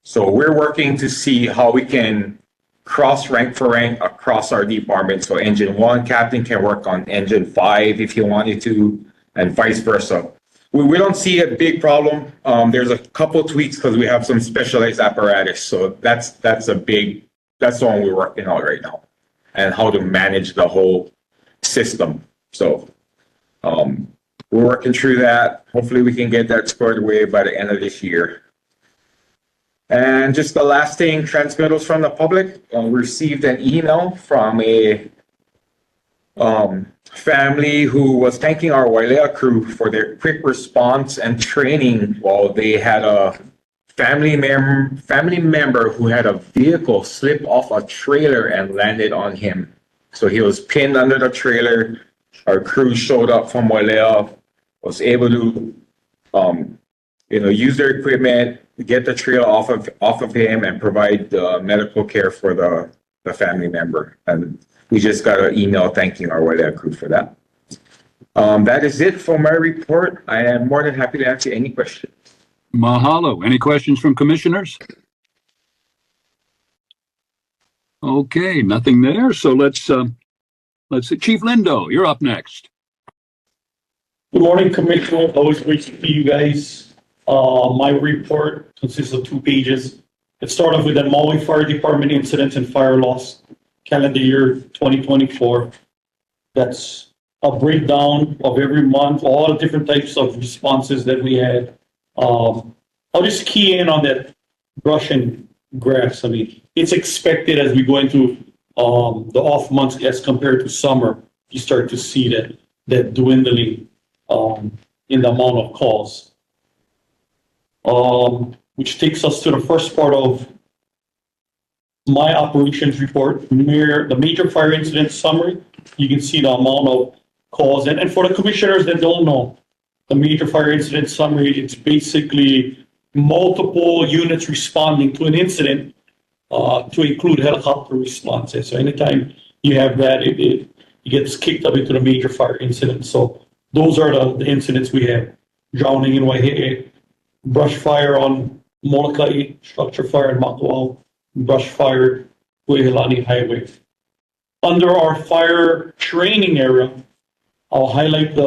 So we're working to see how we can cross rank for rank across our department. So engine 1 captain can work on engine 5 if he wanted to, and vice versa. We don't see a big problem. There's a couple tweaks because we have some specialized apparatus. So that's the one we're working on right now, and how to manage the whole system. So we're working through that. Hopefully we can get that squared away by the end of this year. And just the last thing, transmittals from the public. We received an email from a family who was thanking our Wailea crew for their quick response and training while they had a family member who had a vehicle slip off a trailer and landed on him. So he was pinned under the trailer. Our crew showed up from Walea, was able to, use their equipment, get the trailer off of him, and provide medical care for the family member. And we just got an email thanking our Walea crew for that. That is it for my report. I am more than happy to answer any questions. Mahalo. Any questions from commissioners? Okay, nothing there. So let's see. Chief Lindo, you're up next. Good morning, Commissioner. Always great to see you guys. My report consists of 2 pages. It starts off with the Maui Fire Department incidents and fire loss, calendar year 2024. That's a breakdown of every month, all the different types of responses that we had. I'll just key in on that brush and grass. I mean, it's expected as we go into the off months as compared to summer, you start to see that dwindling in the amount of calls. Which takes us to the first part of my operations report, the major fire incident summary. You can see the amount of calls. And for the commissioners that don't know, the major fire incident summary, it's basically multiple units responding to an incident to include helicopter responses. So anytime you have that, it gets kicked up into the major fire incident. So those are the incidents we have. Drowning in Waihe'e, brush fire on Molokai, structure fire in Makawao, brush fire Huehelani Highway. Under our fire training area, I'll highlight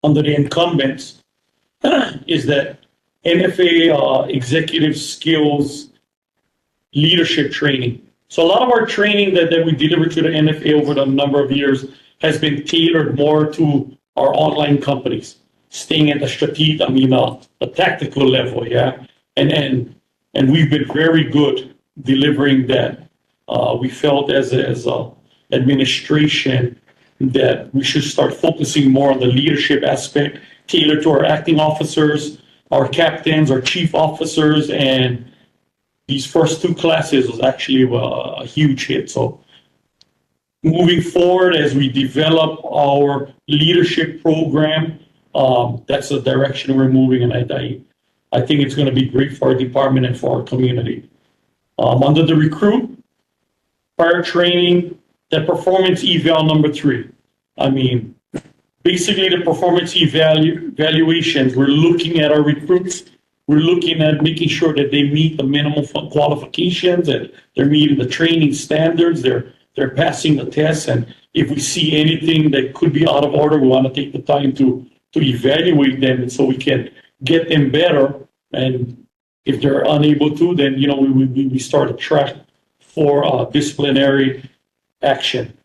under the incumbents is that NFA executive skills leadership training. So a lot of our training that we deliver to the NFA over the number of years has been tailored more to our online companies, staying at the strategic, the tactical level, yeah. And we've been very good delivering that. We felt as a administration that we should start focusing more on the leadership aspect, tailored to our acting officers, our captains, our chief officers, and these first 2 classes was actually a huge hit. So moving forward, as we develop our leadership program, that's the direction we're moving, and I think it's going to be great for our department and for our community. Under the recruit, fire training, the performance eval number 3. I mean, basically the performance evaluations, we're looking at our recruits. We're looking at making sure that they meet the minimum qualifications, and they're meeting the training standards, they're passing the tests. And if we see anything that could be out of order, we want to take the time to evaluate them, and so we can get them better. And if they're unable to, then we start a track for disciplinary action.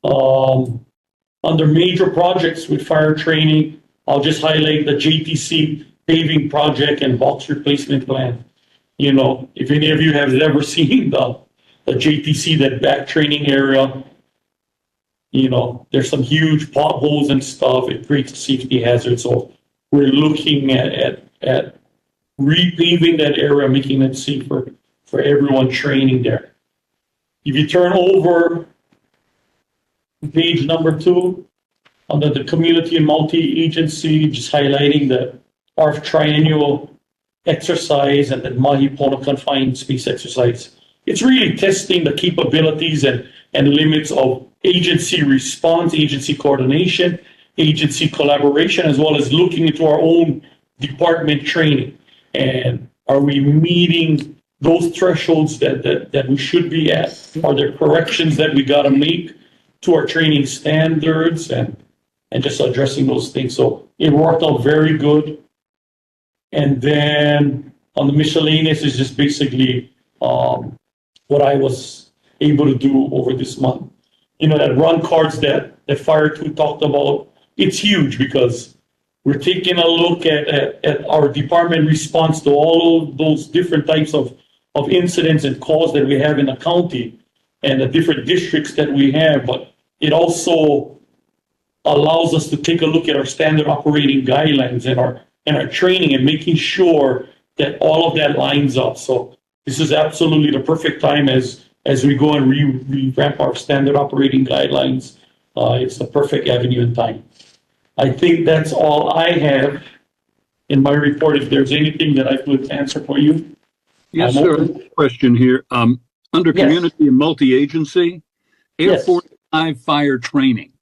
Under major projects with fire training, I'll just highlight the JTC paving project and box replacement plan. If any of you have ever seen the JTC, that back training area, there's some huge potholes and stuff. It creates a safety hazard. So we're looking at repaving that area, making it safer for everyone training there. If you turn over page number 2, under the community and multi-agency, just highlighting our triennial exercise and the Mahi Pono confined space exercise. It's really testing the capabilities and limits of agency response, agency coordination, agency collaboration, as well as looking into our own department training. And are we meeting those thresholds that we should be at? Are there corrections that we got to make to our training standards, and just addressing those things? So it worked out very good. And then on the miscellaneous is just basically what I was able to do over this month. That run cards that Fire 2 talked about, it's huge because we're taking a look at our department response to all of those different types of incidents and calls that we have in the county and the different districts that we have. But it also allows us to take a look at our standard operating guidelines and our training, and making sure that all of that lines up. So this is absolutely the perfect time as as we go and revamp our standard operating guidelines, it's the perfect avenue and time. I think that's all I have in my report. If there's anything that I could answer for you. Yes, sir. Question here. Under Yes. community and multi-agency, Air Yes. Force live fire training.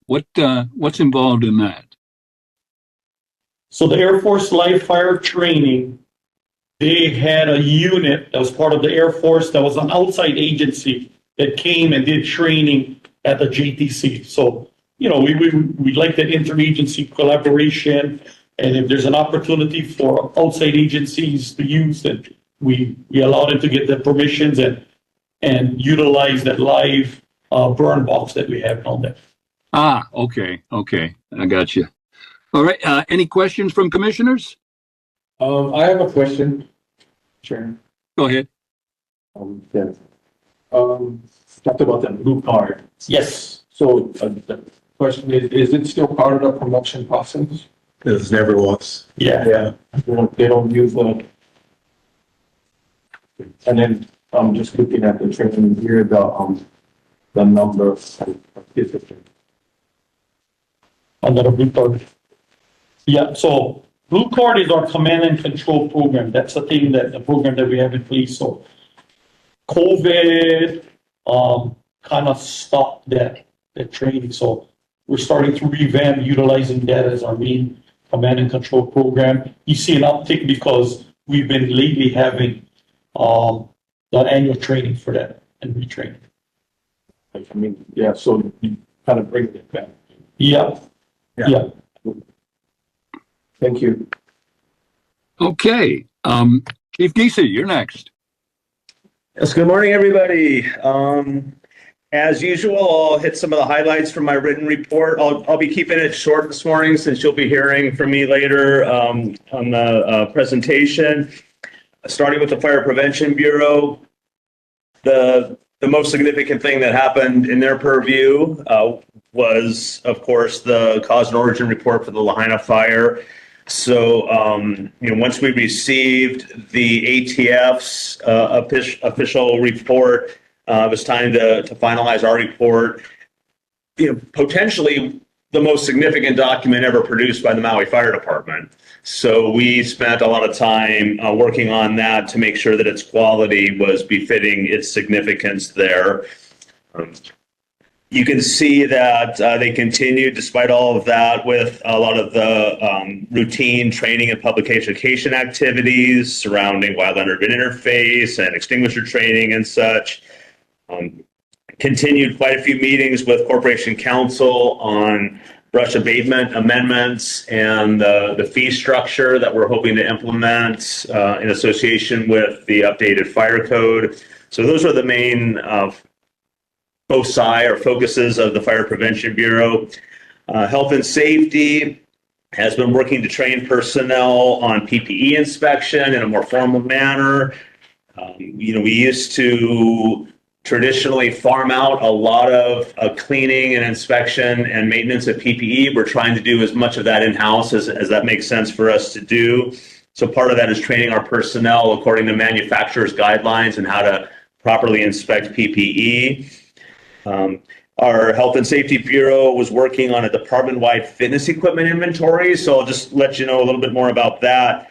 What's involved in that? So the Air Force live fire training, they had a unit that was part of the Air Force that was an outside agency that came and did training at the JTC. So, you know, we like that interagency collaboration. And if there's an opportunity for outside agencies to use it, we allow them to get the permissions and utilize that live burn box that we have on there. Ah, okay. I got you. All right. Any questions from commissioners? I have a question, Chair. Go ahead. Yeah. Talked about the blue card. Yes. So the question is it still part of the promotion process? This never was. Yeah. They don't use the. And then I'm just looking at the training here, the number of participants. Under the blue card. Yeah, so blue card is our command and control program. That's the program that we have in place. So COVID kind of stopped that training. So we're starting to revamp utilizing that as our main command and control program. You see an uptick because we've been lately having the annual training for that and retraining. I mean, yeah, so you kind of bring it back. Yeah. Thank you. Okay. Chief Giese, you're next. Yes, good morning, everybody. As usual, I'll hit some of the highlights from my written report. I'll be keeping it short this morning since you'll be hearing from me later on the presentation. Starting with the Fire Prevention Bureau, the most significant thing that happened in their purview was, of course, the cause and origin report for the Lahaina fire. So, once we received the ATF's official report, it was time to finalize our report. Potentially the most significant document ever produced by the Maui Fire Department. So we spent a lot of time working on that to make sure that its quality was befitting its significance there. You can see that they continued, despite all of that, with a lot of the routine training and public education activities surrounding wildland urban interface and extinguisher training and such. Continued quite a few meetings with Corporation Counsel on brush abatement amendments and the fee structure that we're hoping to implement in association with the updated fire code. So those are the main foci or focuses of the Fire Prevention Bureau. Health and Safety has been working to train personnel on PPE inspection in a more formal manner. We used to traditionally farm out a lot of cleaning and inspection and maintenance of PPE. We're trying to do as much of that in-house as that makes sense for us to do. So part of that is training our personnel according to manufacturer's guidelines and how to properly inspect PPE. Our Health and Safety Bureau was working on a department-wide fitness equipment inventory. So I'll just let you know a little bit more about that.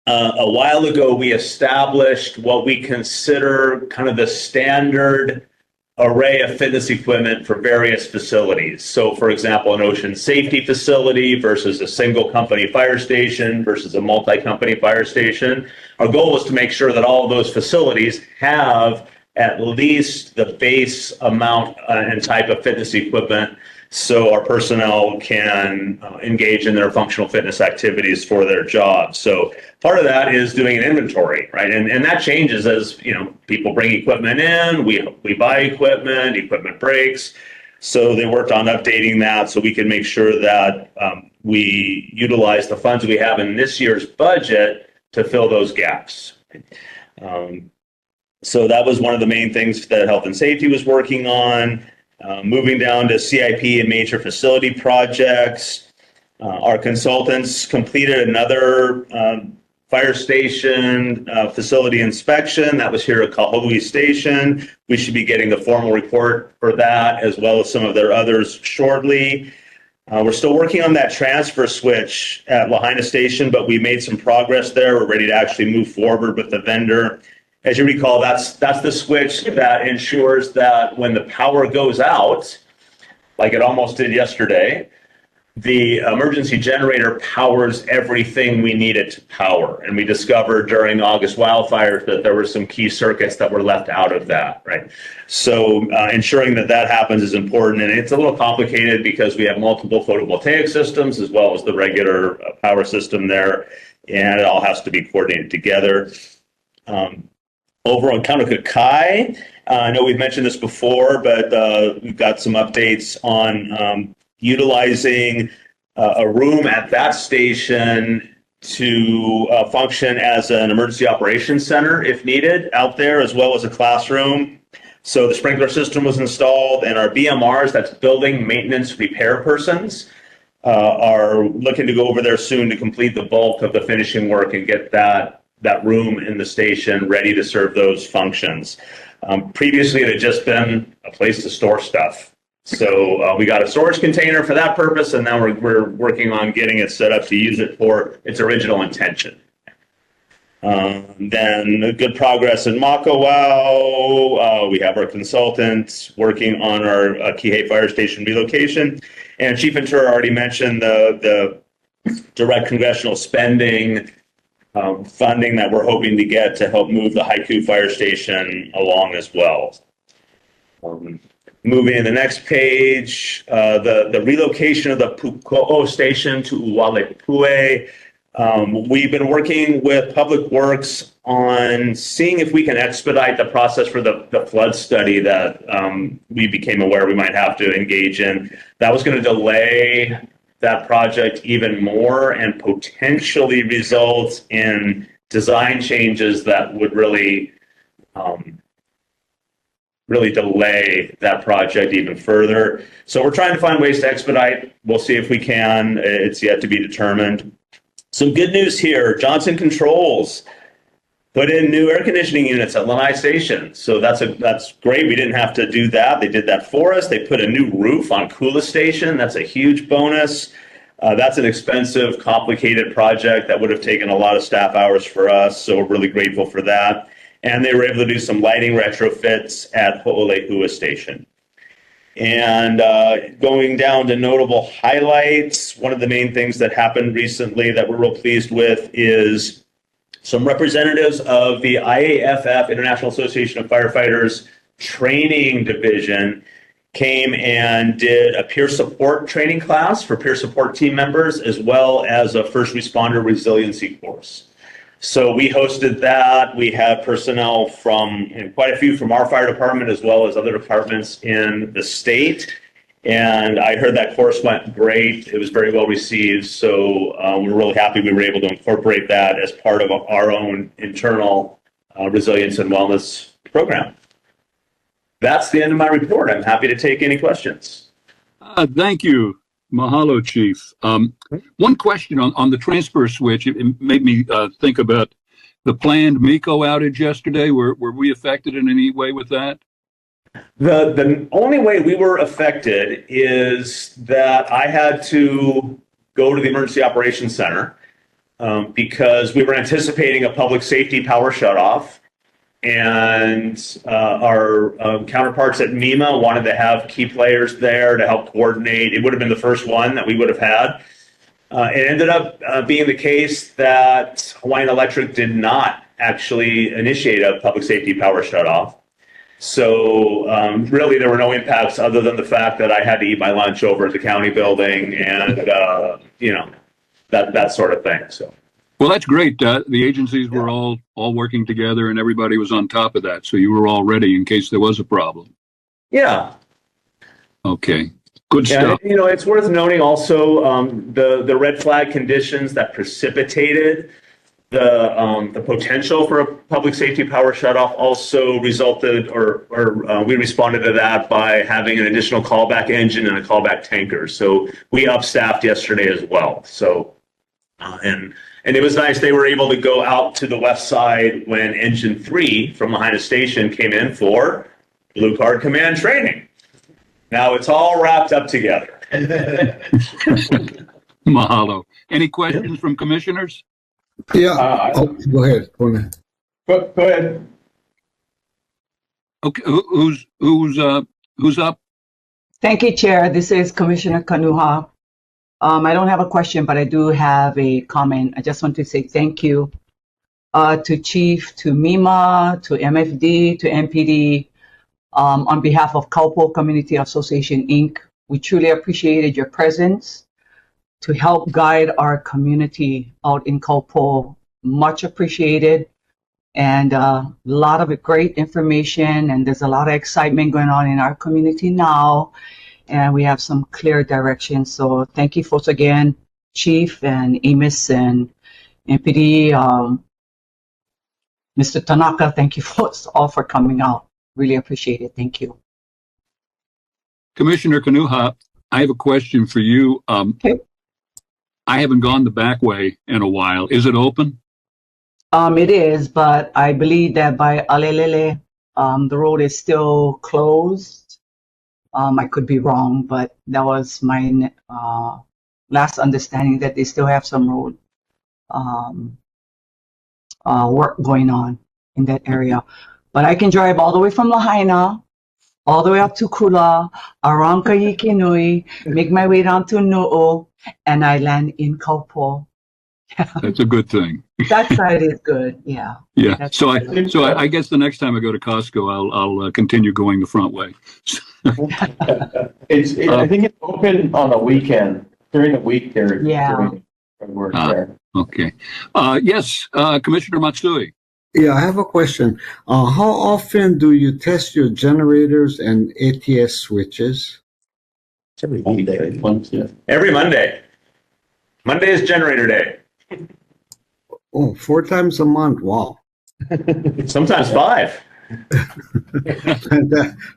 A while ago, we established what we consider kind of the standard array of fitness equipment for various facilities. So, for example, an ocean safety facility versus a single company fire station versus a multi-company fire station. Our goal was to make sure that all of those facilities have at least the base amount and type of fitness equipment so our personnel can engage in their functional fitness activities for their jobs. So part of that is doing an inventory, right? And that changes as, people bring equipment in, we buy equipment breaks. So they worked on updating that so we can make sure that we utilize the funds we have in this year's budget to fill those gaps. So that was one of the main things that Health and Safety was working on. Moving down to CIP and major facility projects, our consultants completed another fire station facility inspection. That was here at Kaho'ula Station. We should be getting the formal report for that, as well as some of their others shortly. We're still working on that transfer switch at Lahaina Station, but we made some progress there. We're ready to actually move forward with the vendor. As you recall, that's the switch that ensures that when the power goes out, like it almost did yesterday, the emergency generator powers everything we need it to power. And we discovered during August wildfires that there were some key circuits that were left out of that, right? So ensuring that that happens is important. And it's a little complicated because we have multiple photovoltaic systems as well as the regular power system there. And it all has to be coordinated together. Over on Kaunakakai, I know we've mentioned this before, but we've got some updates on utilizing a room at that station to function as an emergency operations center if needed out there, as well as a classroom. So the sprinkler system was installed, and our BMRs, that's building maintenance repair persons, are looking to go over there soon to complete the bulk of the finishing work and get that room in the station ready to serve those functions. Previously, it had just been a place to store stuff. So we got a storage container for that purpose, and now we're working on getting it set up to use it for its original intention. Then good progress in Makawao. We have our consultants working on our Kihei Fire Station relocation. And Chief Ventura already mentioned the direct congressional spending funding that we're hoping to get to help move the Haiku Fire Station along as well. Moving to the next page, the relocation of the Puko'o Station to Ualepue. We've been working with Public Works on seeing if we can expedite the process for the flood study that we became aware we might have to engage in. That was going to delay that project even more and potentially result in design changes that would really delay that project even further. So we're trying to find ways to expedite. We'll see if we can. It's yet to be determined. Some good news here. Johnson Controls put in new air conditioning units at Lanai Station. So that's great. We didn't have to do that. They did that for us. They put a new roof on Kula Station. That's a huge bonus. That's an expensive, complicated project that would have taken a lot of staff hours for us. So we're really grateful for that. And they were able to do some lighting retrofits at Ho'olehua Station. And going down to notable highlights, one of the main things that happened recently that we're real pleased with is some representatives of the IAFF, International Association of Firefighters Training Division, came and did a peer support training class for peer support team members, as well as a first responder resiliency course. So we hosted that. We had personnel quite a few from our fire department, as well as other departments in the state. And I heard that course went great. It was very well received. So we're really happy we were able to incorporate that as part of our own internal resilience and wellness program. That's the end of my report. I'm happy to take any questions. Thank you. Mahalo, Chief. One question on the transfer switch. It made me think about the planned MECO outage yesterday. Were we affected in any way with that? The only way we were affected is that I had to go to the Emergency Operations Center because we were anticipating a public safety power shutoff. And our counterparts at MEMA wanted to have key players there to help coordinate. It would have been the first one that we would have had. It ended up being the case that Hawaiian Electric did not actually initiate a public safety power shutoff. So really there were no impacts other than the fact that I had to eat my lunch over at the county building and, that sort of thing. So. Well, that's great. The agencies were all working together and everybody was on top of that. So you were all ready in case there was a problem. Yeah. Okay. Good stuff. It's worth noting also the red flag conditions that precipitated the potential for a public safety power shutoff also resulted, or we responded to that by having an additional callback engine and a callback tanker. So we upstaffed yesterday as well. So, and And it was nice. They were able to go out to the west side when Engine 3 from Lahaina Station came in for Blue Card Command training. Now it's all wrapped up together. Mahalo. Any questions from commissioners? Yeah. Go ahead. Go ahead. Okay, who's up? Thank you, Chair. This is Commissioner Kanuha. I don't have a question, but I do have a comment. I just want to say thank you to Chief, to MEMA, to MFD, to MPD, on behalf of Kaupo Community Association, Inc. We truly appreciated your presence to help guide our community out in Kaupo. Much appreciated. And a lot of great information, and there's a lot of excitement going on in our community now, and we have some clear direction. So thank you folks again, Chief and Amos and MPD, Mr. Tanaka, thank you folks all for coming out. Really appreciate it. Thank you. Commissioner Kanuha, I have a question for you. Okay. I haven't gone the back way in a while. Is it open? It is, but I believe that by Alelele, the road is still closed. I could be wrong, but that was my last understanding, that they still have some road work going on in that area. But I can drive all the way from Lahaina, all the way up to Kula, around Kayikinui, make my way down to No'o, and I land in Kaupo. That's a good thing. That side is good, yeah. Yeah. That's So good. I guess the next time I go to Costco, I'll continue going the front way. I think it's open on a weekend. During the week, they're doing work there. Okay. Yes, Commissioner Matsui. Yeah, I have a question. How often do you test your generators and ATS switches? Every Monday. Monday is generator day. Oh, 4 times a month. Wow. Sometimes 5.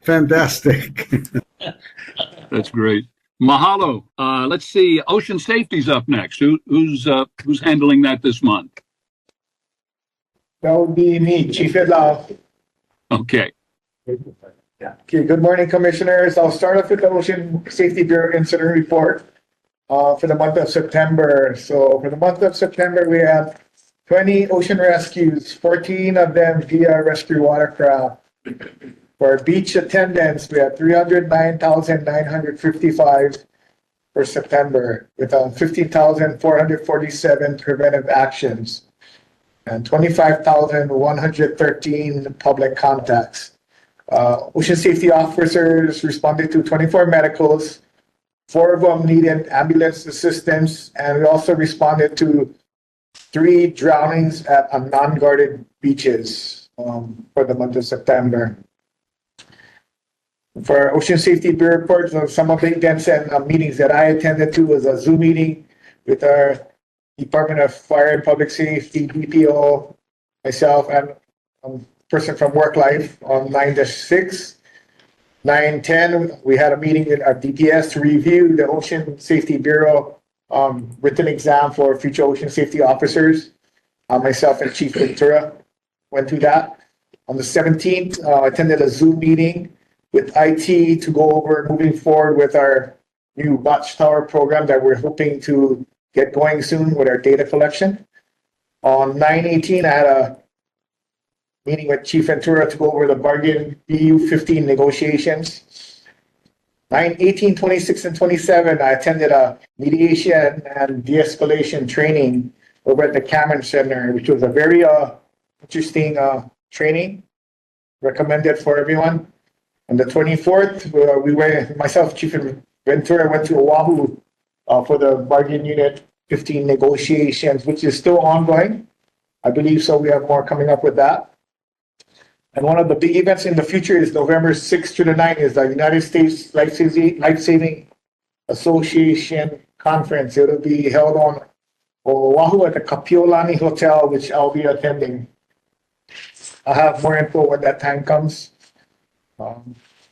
Fantastic. That's great. Mahalo. Let's see. Ocean safety's up next. Who's handling that this month? That would be me, Chief Edlau. Okay. Okay, good morning, Commissioners. I'll start off with the Ocean Safety Bureau Incident Report for the month of September. So for the month of September, we had 20 ocean rescues, 14 of them via rescue watercraft. For beach attendance, we had 309,955 for September, with 15,447 preventive actions and 25,113 public contacts. Ocean safety officers responded to 24 medicals. 4 of them needed ambulance assistance, and we also responded to 3 drownings at non-guarded beaches for the month of September. For our Ocean Safety Bureau report, some of the events and meetings that I attended to was a Zoom meeting with our Department of Fire and Public Safety, DPO, myself, and a person from Work Life on 9-6. 9-10, we had a meeting with our DPS to review the Ocean Safety Bureau written exam for future ocean safety officers. Myself and Chief Ventura went through that. On the 17th, I attended a Zoom meeting with IT to go over moving forward with our new Watchtower program that we're hoping to get going soon with our data collection. On 9/18, I had a meeting with Chief Ventura to go over the bargain BU 15 negotiations. 9/18, 26, and 27, I attended a mediation and de-escalation training over at the Cameron Center, which was a very interesting training, recommended for everyone. On the 24th, we went, myself, Chief Ventura, went to Oahu for the bargain unit 15 negotiations, which is still ongoing. I believe so. We have more coming up with that. And one of the big events in the future is November 6th to the 9th is the United States Life-Saving Association Conference. It'll be held on Oahu at the Kapiolani Hotel, which I'll be attending. I'll have more info when that time comes.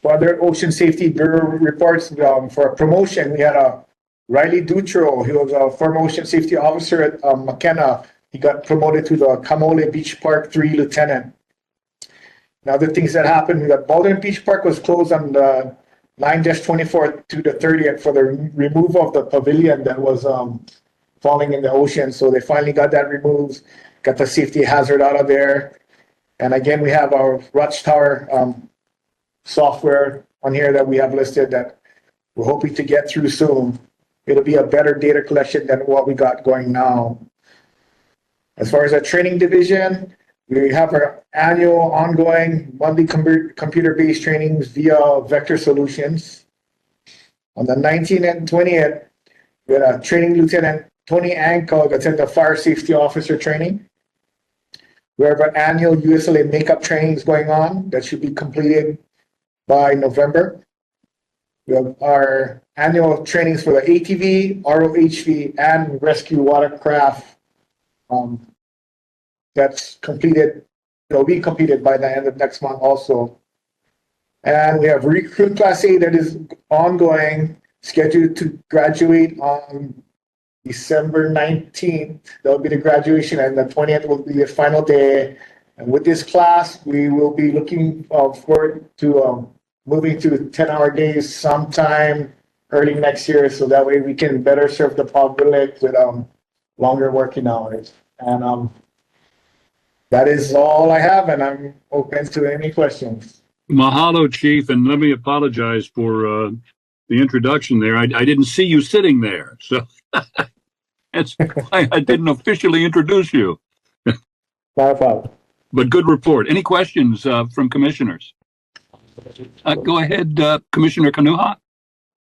For other Ocean Safety Bureau reports, for a promotion, we had a Riley Dutro, he was a former ocean safety officer at McKenna. He got promoted to the Kamole Beach Park 3 lieutenant. Now, the things that happened, we got Baldwin Beach Park was closed on the 9-24th to the 30th for the removal of the pavilion that was falling in the ocean. So they finally got that removed, got the safety hazard out of there. And again, we have our Watchtower software on here that we have listed that we're hoping to get through soon. It'll be a better data collection than what we got going now. As far as our training division, we have our annual ongoing monthly computer-based trainings via Vector Solutions. On the 19th and 20th, we had a training lieutenant, Tony Anko, that's in the fire safety officer training. We have our annual USLA makeup trainings going on that should be completed by November. We have our annual trainings for the ATV, ROHV, and rescue watercraft. That's completed, will be completed by the end of next month also. And we have recruit class A that is ongoing, scheduled to graduate on December 19th. That will be the graduation, and the 20th will be the final day. And with this class, we will be looking forward to moving to 10-hour days sometime early next year, so that way we can better serve the public with longer working hours. And that is all I have, and I'm open to any questions. Mahalo, Chief, and let me apologize for the introduction there. I didn't see you sitting there, so that's why I didn't officially introduce you. Not a problem. But good report. Any questions from commissioners? Go ahead, Commissioner Kanuha.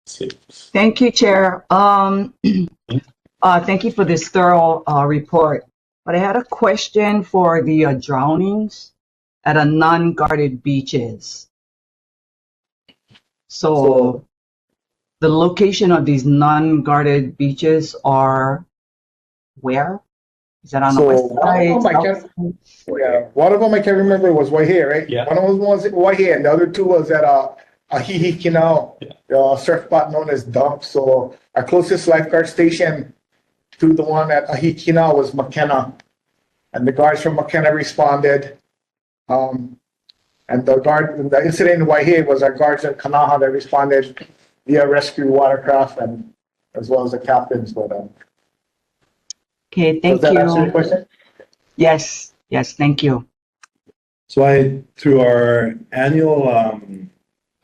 Thank you, Chair. Thank you for this thorough report. But I had a question for the drownings at a non-guarded beaches. So the location of these non-guarded beaches are where? Is that on the west side? One of them I can remember was Waihe, right? Yeah. One of them was Waihe, and the other two was at Ahihi Canal, the surf spot known as Dump. So our closest lifeguard station to the one at Ahihi Canal was McKenna, and the guards from McKenna responded. And the incident in Waihe was our guards at Kanaha that responded via rescue watercraft and as well as the captains. But Okay, does thank that answer your you. question? Yes, thank you. So through our annual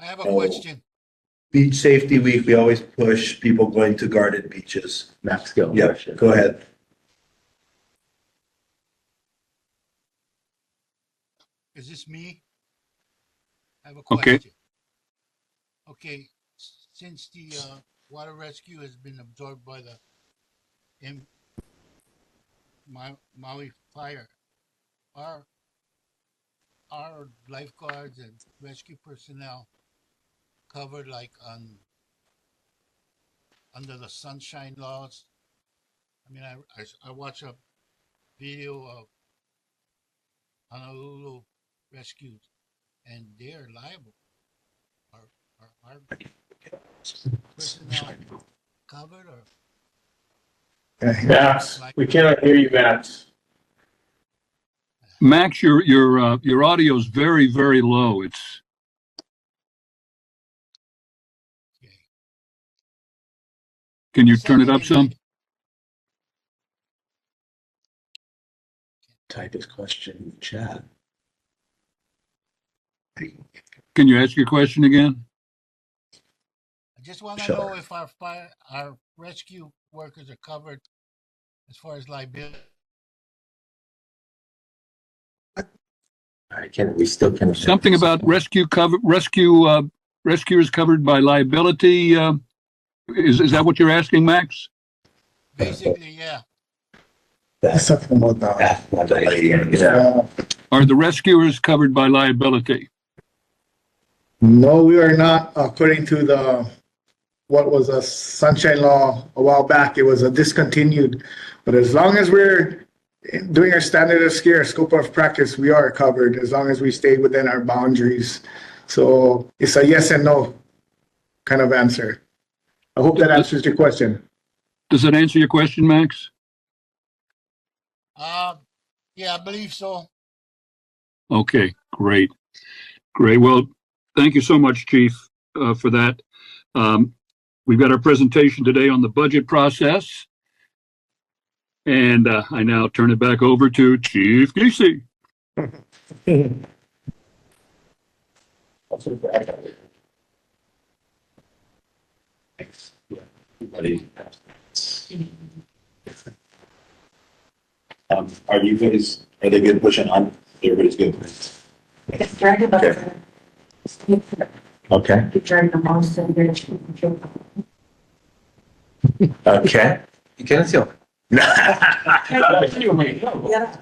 I have a question. Beach Safety Week, we always push people going to guarded beaches. Max Gill. Yeah, go ahead. Is this me? I have a Okay. question. Okay, since the water rescue has been absorbed by the Maui fire, are lifeguards and rescue personnel covered like under the sunshine laws? I mean, I watch a video of Honolulu rescued, and they're liable. Are personnel covered or? Max, we cannot hear you, Max. Max, your audio is very, very low. It's Okay. Can you turn it up some? Type his question in the chat. Can you ask your question again? I just want to Sure. know if our rescue workers are covered as far as liability. We still can. Something about rescuers covered by liability. Is that what you're asking, Max? Basically, yeah. That's something about that. Are the rescuers covered by liability? No, we are not. According to what was a sunshine law a while back, it was a discontinued. But as long as we're doing our standard of care, scope of practice, we are covered as long as we stay within our boundaries. So it's a yes and no kind of answer. I hope that answers your question. Does that answer your question, Max? Yeah, I believe so. Okay, great. Great. Well, thank you so much, Chief, for that. We've got our presentation today on the budget process. And I now turn it back over to Chief Giese. Thanks. Are you guys, are they good pushing on? Everybody's good. It's during the. Okay. During the most of your. Okay. You can tell.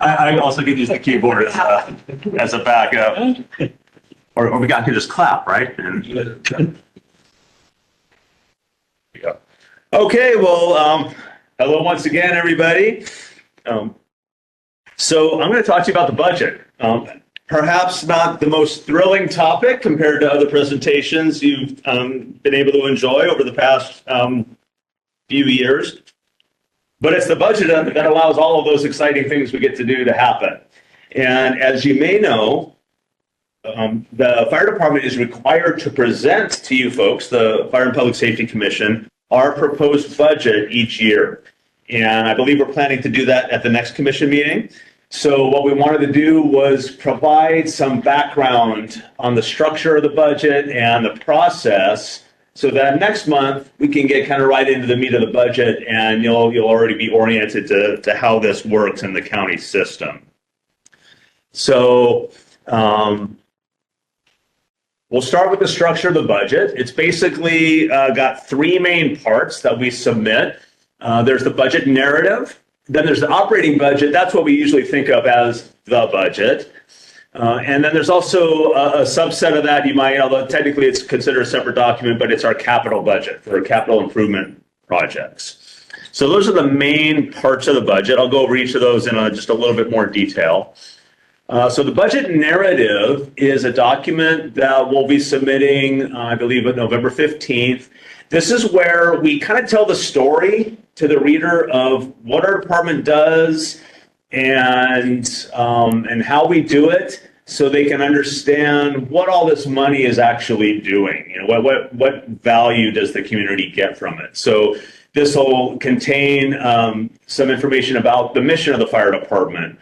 I also could use the keyboard as a backup. Or we could just clap, right? And okay, well, hello once again, everybody. So I'm going to talk to you about the budget. Perhaps not the most thrilling topic compared to other presentations you've been able to enjoy over the past few years. But it's the budget that allows all of those exciting things we get to do to happen. And as you may know, the fire department is required to present to you folks, the Fire and Public Safety Commission, our proposed budget each year. And I believe we're planning to do that at the next commission meeting. So what we wanted to do was provide some background on the structure of the budget and the process, so that next month we can get kind of right into the meat of the budget, and you'll already be oriented to how this works in the county system. So we'll start with the structure of the budget. It's basically got three main parts that we submit. There's the budget narrative. Then there's the operating budget. That's what we usually think of as the budget. And then there's also a subset of that you might, although technically it's considered a separate document, but it's our capital budget for capital improvement projects. So those are the main parts of the budget. I'll go over each of those in just a little bit more detail. So the budget narrative is a document that we'll be submitting, I believe, on November 15th. This is where we kind of tell the story to the reader of what our department does and how we do it, so they can understand what all this money is actually doing. You know, what value does the community get from it? So this will contain some information about the mission of the fire department,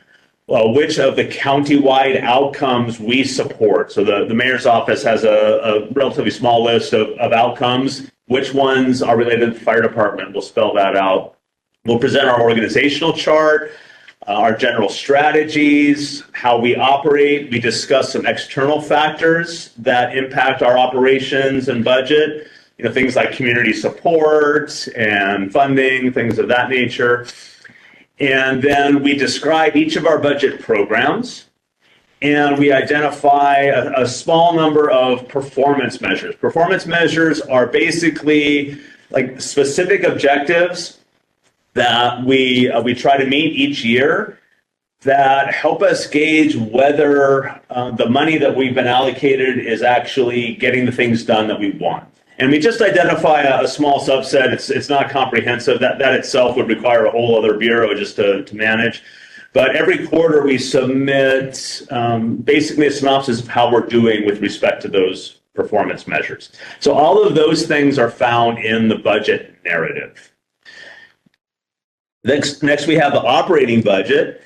which of the county-wide outcomes we support. So the mayor's office has a relatively small list of outcomes. Which ones are related to the fire department? We'll spell that out. We'll present our organizational chart, our general strategies, how we operate. We discuss some external factors that impact our operations and budget, you know, things like community support and funding, things of that nature. And then we describe each of our budget programs, and we identify a small number of performance measures. Performance measures are basically like specific objectives that we try to meet each year that help us gauge whether the money that we've been allocated is actually getting the things done that we want. And we just identify a small subset. It's not comprehensive. That itself would require a whole other bureau just to manage. But every quarter we submit basically a synopsis of how we're doing with respect to those performance measures. So all of those things are found in the budget narrative. Next we have the operating budget.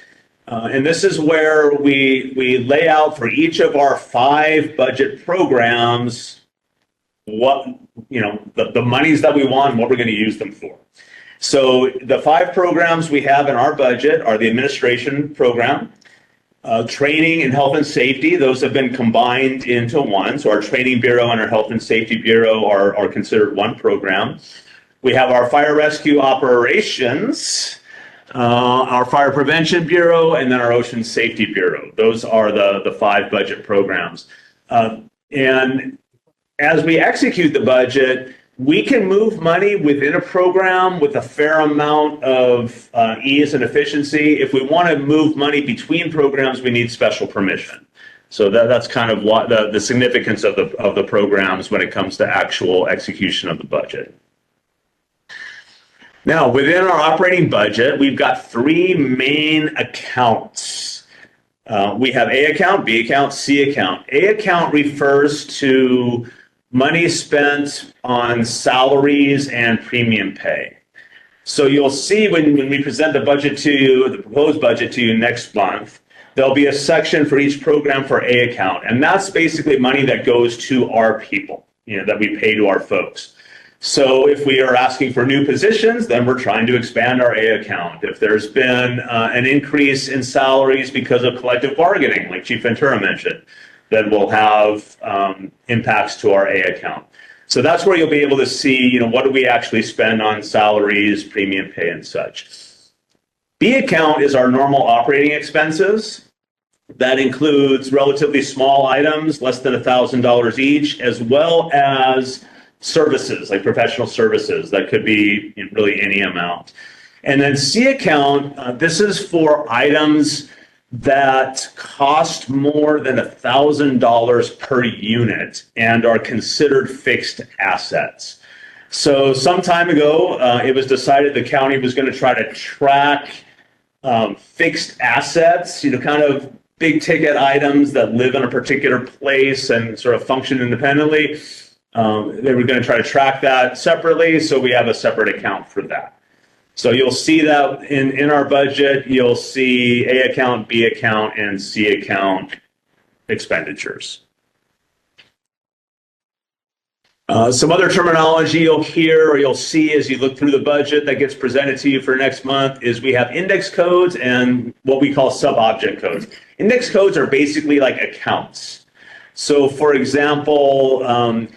And this is where we lay out for each of our 5 budget programs what, you know, the monies that we want and what we're going to use them for. So the 5 programs we have in our budget are the administration program, training and health and safety. Those have been combined into one. So our training bureau and our health and safety bureau are considered one program. We have our fire rescue operations, our fire prevention bureau, and then our ocean safety bureau. Those are the 5 budget programs. And as we execute the budget, we can move money within a program with a fair amount of ease and efficiency. If we want to move money between programs, we need special permission. So that's kind of what the significance of the programs when it comes to actual execution of the budget. Now, within our operating budget, we've got three main accounts. We have A account, B account, C account. A account refers to money spent on salaries and premium pay. So you'll see when we present the budget to you, the proposed budget to you next month, there'll be a section for each program for A account. And that's basically money that goes to our people, that we pay to our folks. So if we are asking for new positions, then we're trying to expand our A account. If there's been an increase in salaries because of collective bargaining, like Chief Ventura mentioned, then we'll have impacts to our A account. So that's where you'll be able to see, what do we actually spend on salaries, premium pay, and such. B account is our normal operating expenses. That includes relatively small items, less than $1,000 each, as well as services, like professional services. That could be really any amount. And then C account, this is for items that cost more than $1,000 per unit and are considered fixed assets. So some time ago, it was decided the county was going to try to track fixed assets, kind of big ticket items that live in a particular place and sort of function independently. They were going to try to track that separately, so we have a separate account for that. So you'll see that in our budget, you'll see A account, B account, and C account expenditures. Some other terminology you'll hear or you'll see as you look through the budget that gets presented to you for next month is we have index codes and what we call sub-object codes. Index codes are basically like accounts. So for example,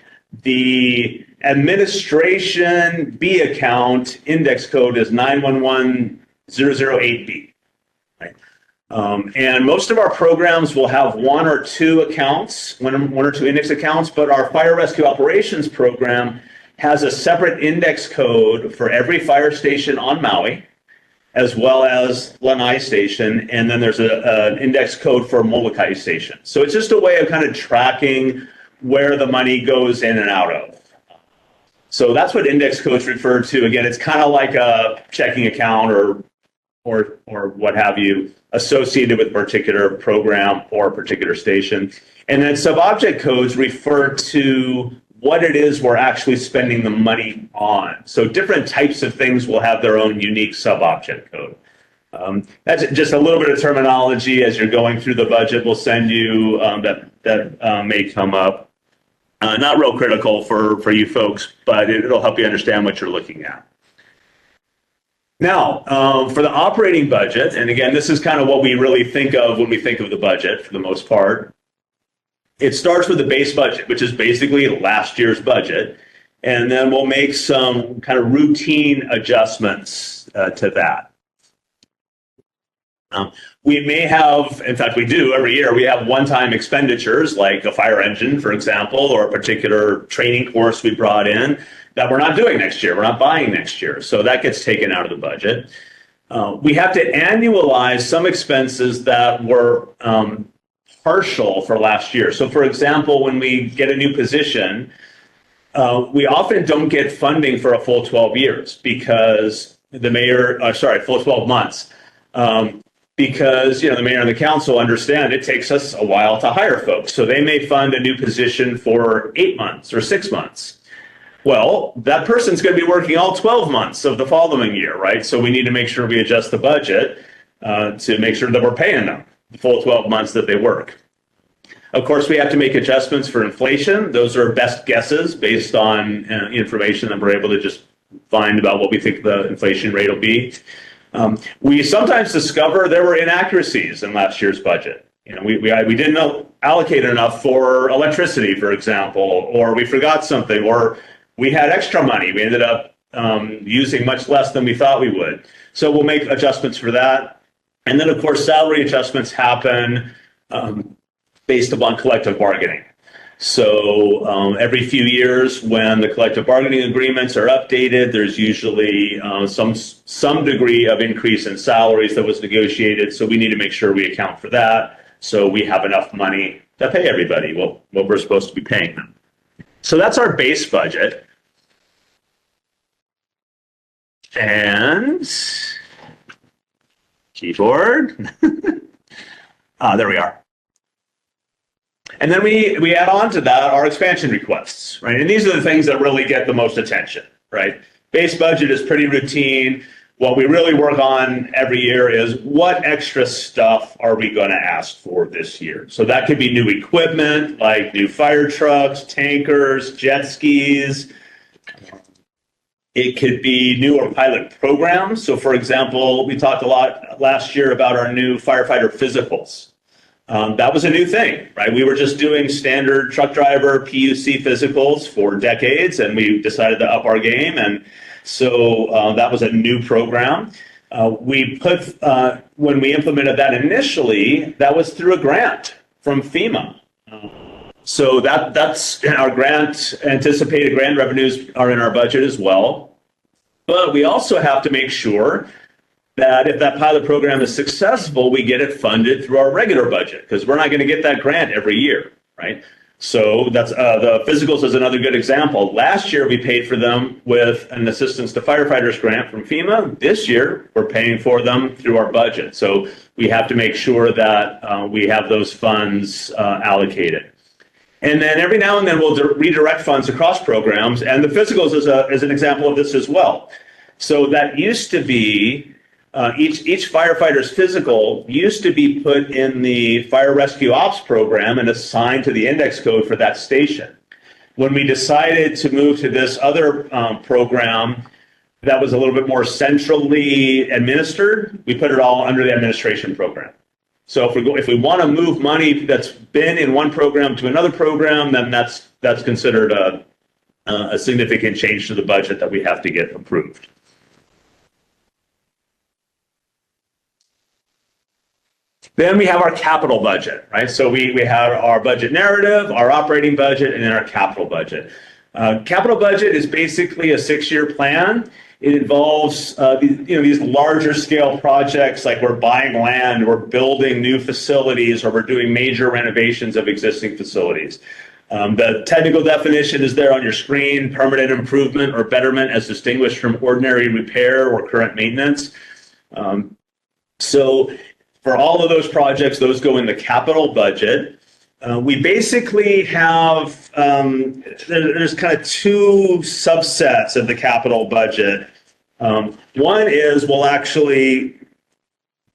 the administration B account index code is 911008B. Right? And most of our programs will have one or two accounts, one or two index accounts, but our fire rescue operations program has a separate index code for every fire station on Maui, as well as Lanai Station, and then there's an index code for Molokai Station. So it's just a way of kind of tracking where the money goes in and out of. So that's what index codes refer to. Again, it's kind of like a checking account or what have you associated with a particular program or a particular station. And then sub-object codes refer to what it is we're actually spending the money on. So different types of things will have their own unique sub-object code. That's just a little bit of terminology as you're going through the budget. We'll send you that may come up. Not real critical for you folks, but it'll help you understand what you're looking at. Now, for the operating budget, and again, this is kind of what we really think of when we think of the budget for the most part. It starts with the base budget, which is basically last year's budget, and then we'll make some kind of routine adjustments to that. We may have, in fact, we do every year, we have one-time expenditures like a fire engine, for example, or a particular training course we brought in that we're not doing next year. We're not buying next year. So that gets taken out of the budget. We have to annualize some expenses that were partial for last year. So for example, when we get a new position, we often don't get funding for a full 12 years because full 12 months. Because the mayor and the council understand it takes us a while to hire folks. So they may fund a new position for 8 months or 6 months. Well, that person's going to be working all 12 months of the following year, right? So we need to make sure we adjust the budget to make sure that we're paying them the full 12 months that they work. Of course, we have to make adjustments for inflation. Those are best guesses based on information that we're able to just find about what we think the inflation rate will be. We sometimes discover there were inaccuracies in last year's budget. We didn't allocate enough for electricity, for example, or we forgot something, or we had extra money. We ended up using much less than we thought we would. So we'll make adjustments for that. And then, of course, salary adjustments happen based upon collective bargaining. So every few years when the collective bargaining agreements are updated, there's usually some degree of increase in salaries that was negotiated. So we need to make sure we account for that so we have enough money to pay everybody what we're supposed to be paying them. So that's our base budget. And keyboard. There we are. And then we add on to that our expansion requests, right? And these are the things that really get the most attention, right? Base budget is pretty routine. What we really work on every year is what extra stuff are we going to ask for this year? So that could be new equipment, like new fire trucks, tankers, jet skis. It could be new or pilot programs. So for example, we talked a lot last year about our new firefighter physicals. That was a new thing, right? We were just doing standard truck driver PUC physicals for decades, and we decided to up our game. And so that was a new program. We put, when we implemented that initially, that was through a grant from FEMA. So that's in our grant, anticipated grant revenues are in our budget as well. But we also have to make sure that if that pilot program is successful, we get it funded through our regular budget, because we're not going to get that grant every year, right? So that's the physicals is another good example. Last year, we paid for them with an Assistance to Firefighters grant from FEMA. This year, we're paying for them through our budget. So we have to make sure that we have those funds allocated. And then every now and then, we'll redirect funds across programs. And the physicals is an example of this as well. So that used to be each firefighter's physical used to be put in the fire rescue ops program and assigned to the index code for that station. When we decided to move to this other program that was a little bit more centrally administered, we put it all under the administration program. So if we want to move money that's been in one program to another program, then that's considered a significant change to the budget that we have to get approved. Then we have our capital budget, right? So we have our budget narrative, our operating budget, and then our capital budget. Capital budget is basically a 6-year plan. It involves these larger scale projects, like we're buying land, we're building new facilities, or we're doing major renovations of existing facilities. The technical definition is there on your screen: permanent improvement or betterment as distinguished from ordinary repair or current maintenance. So for all of those projects, those go in the capital budget. We basically have, there's kind of two subsets of the capital budget. One is we'll actually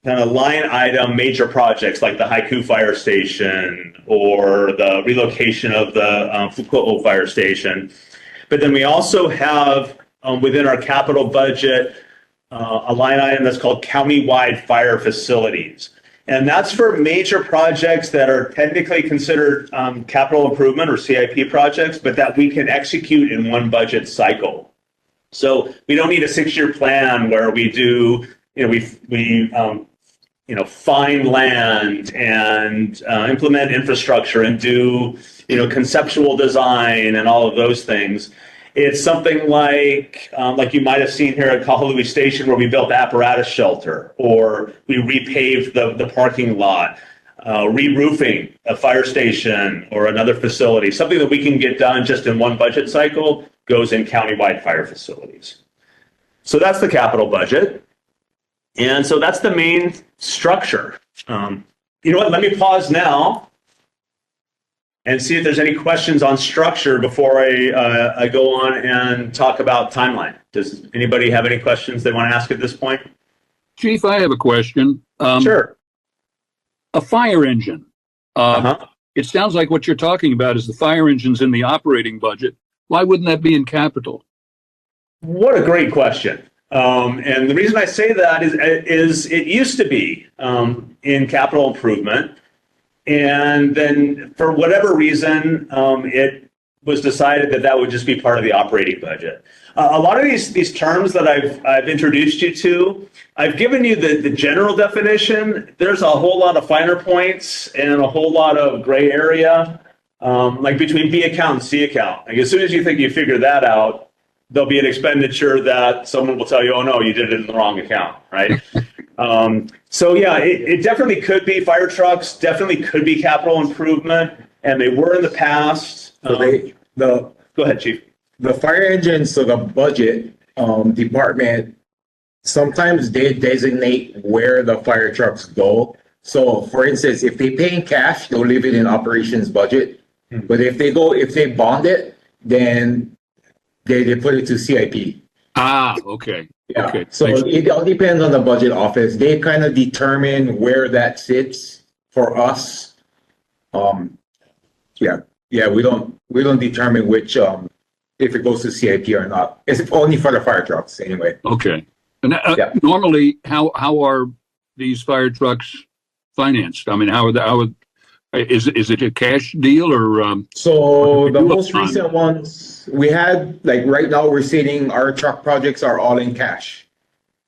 kind of line item major projects like the Haiku Fire Station or the relocation of the Fukuoka Fire Station. But then we also have within our capital budget a line item that's called county-wide fire facilities. And that's for major projects that are technically considered capital improvement or CIP projects, but that we can execute in one budget cycle. So we don't need a 6-year plan where we do, we find land and implement infrastructure and do, conceptual design and all of those things. It's something like you might have seen here at Kahului Station, where we built the apparatus shelter, or we repaved the parking lot, re-roofing a fire station or another facility. Something that we can get done just in one budget cycle goes in countywide fire facilities. So that's the capital budget. And so that's the main structure. You know what? Let me pause now and see if there's any questions on structure before I go on and talk about timeline. Does anybody have any questions they want to ask at this point? Chief, I have a question. Sure. A fire engine. It sounds like what you're talking about is the fire engines in the operating budget. Why wouldn't that be in capital? What a great question. And the reason I say that is it used to be in capital improvement. And then for whatever reason, it was decided that would just be part of the operating budget. A lot of these terms that I've introduced you to, I've given you the general definition. There's a whole lot of finer points and a whole lot of gray area, like between B account and C account. Like as soon as you think you figure that out, there'll be an expenditure that someone will tell you, oh no, you did it in the wrong account, right? So yeah, it definitely could be fire trucks, definitely could be capital improvement, and they were in the past. So go ahead, Chief. The fire engines, so the budget department sometimes they designate where the fire trucks go. So for instance, if they pay in cash, they'll leave it in operations budget. But if they bond it, then they put it to CIP. Ah, okay. Yeah. Okay. So it all depends on the budget office. They kind of determine where that sits for us. Yeah, we don't determine which, if it goes to CIP or not. It's only for the fire trucks anyway. Okay. And Yeah. normally, how are these fire trucks financed? I mean, is it a cash deal or? So the most recent ones we had, like right now, we're seeing our truck projects are all in cash.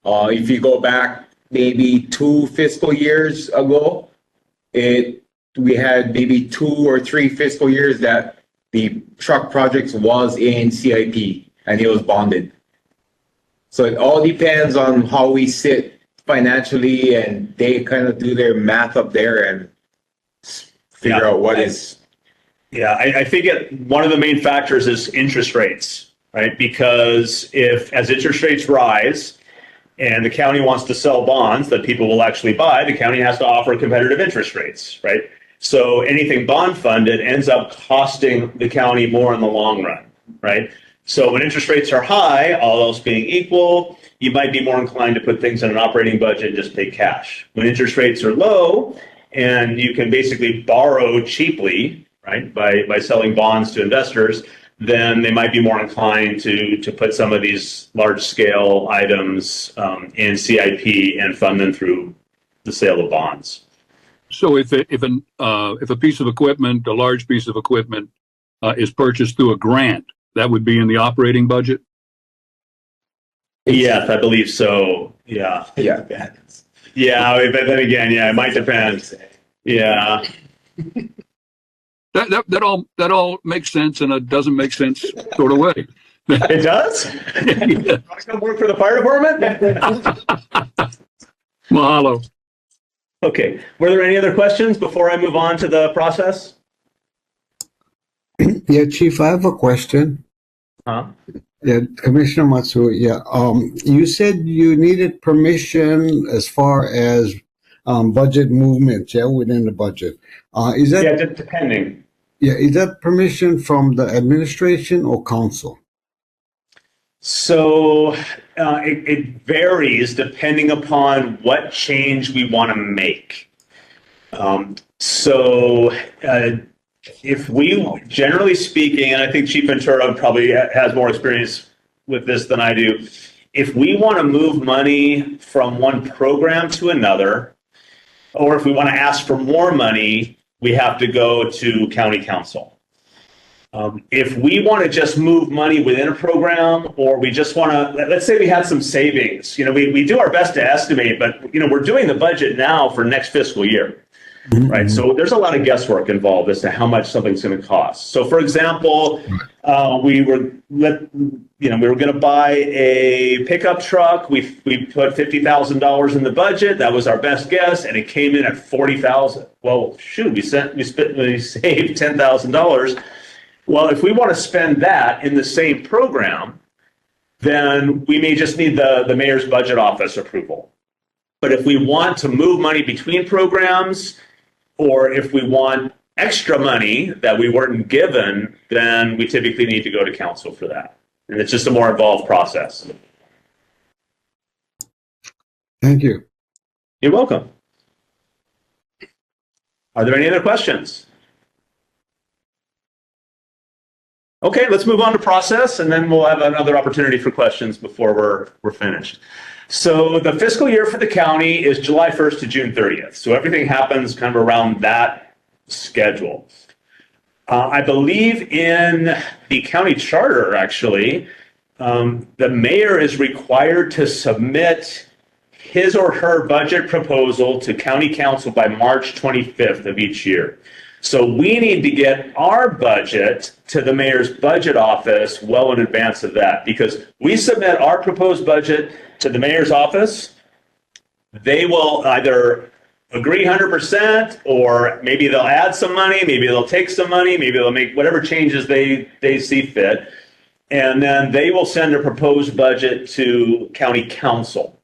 If you go back maybe 2 fiscal years ago, we had maybe 2 or 3 fiscal years that the truck projects was in CIP and it was bonded. So it all depends on how we sit financially, and they kind of do their math up there and figure out what is. Yeah, I think one of the main factors is interest rates, right? Because as interest rates rise and the county wants to sell bonds that people will actually buy, the county has to offer competitive interest rates, right? So anything bond funded ends up costing the county more in the long run, right? So when interest rates are high, all else being equal, you might be more inclined to put things in an operating budget and just pay cash. When interest rates are low and you can basically borrow cheaply, right, by selling bonds to investors, then they might be more inclined to put some of these large scale items in CIP and fund them through the sale of bonds. So if a piece of equipment, a large piece of equipment, is purchased through a grant, that would be in the operating budget? Yes, I believe so. Yeah. Yeah. Yeah, but then again, yeah, it might depend. Yeah. That all makes sense in a doesn't make sense sort of way. It does? Yeah. Want to come work for the fire department? Mahalo. Okay. Were there any other questions before I move on to the process? Yeah, Chief, I have a question. Huh? Yeah, Commissioner Matsui. Yeah, you said you needed permission as far as budget movement. Yeah, within the budget. Is that? Yeah, just depending. Yeah, is that permission from the administration or council? So it varies depending upon what change we want to make. If we, generally speaking, and I think Chief Ventura probably has more experience with this than I do, if we want to move money from one program to another, or if we want to ask for more money, we have to go to county council. If we want to just move money within a program, or we just want to, let's say we had some savings, we do our best to estimate, but we're doing the budget now for next fiscal year. Right. So there's a lot of guesswork involved as to how much something's going to cost. So, for example, we were going to buy a pickup truck. We put $50,000 in the budget. That was our best guess, and it came in at $40,000. Well, shoot, we saved $10,000. Well, if we want to spend that in the same program, then we may just need the mayor's budget office approval. But if we want to move money between programs, or if we want extra money that we weren't given, then we typically need to go to council for that. And it's just a more involved process. Thank you. You're welcome. Are there any other questions? Okay, let's move on to process, and then we'll have another opportunity for questions before we're finished. So the fiscal year for the county is July 1st to June 30th. So everything happens kind of around that schedule. I believe in the county charter, actually, the mayor is required to submit his or her budget proposal to county council by March 25th of each year. So we need to get our budget to the mayor's budget office well in advance of that, because we submit our proposed budget to the mayor's office. They will either agree 100%, or maybe they'll add some money, maybe they'll take some money, maybe they'll make whatever changes they see fit. And then they will send a proposed budget to county council.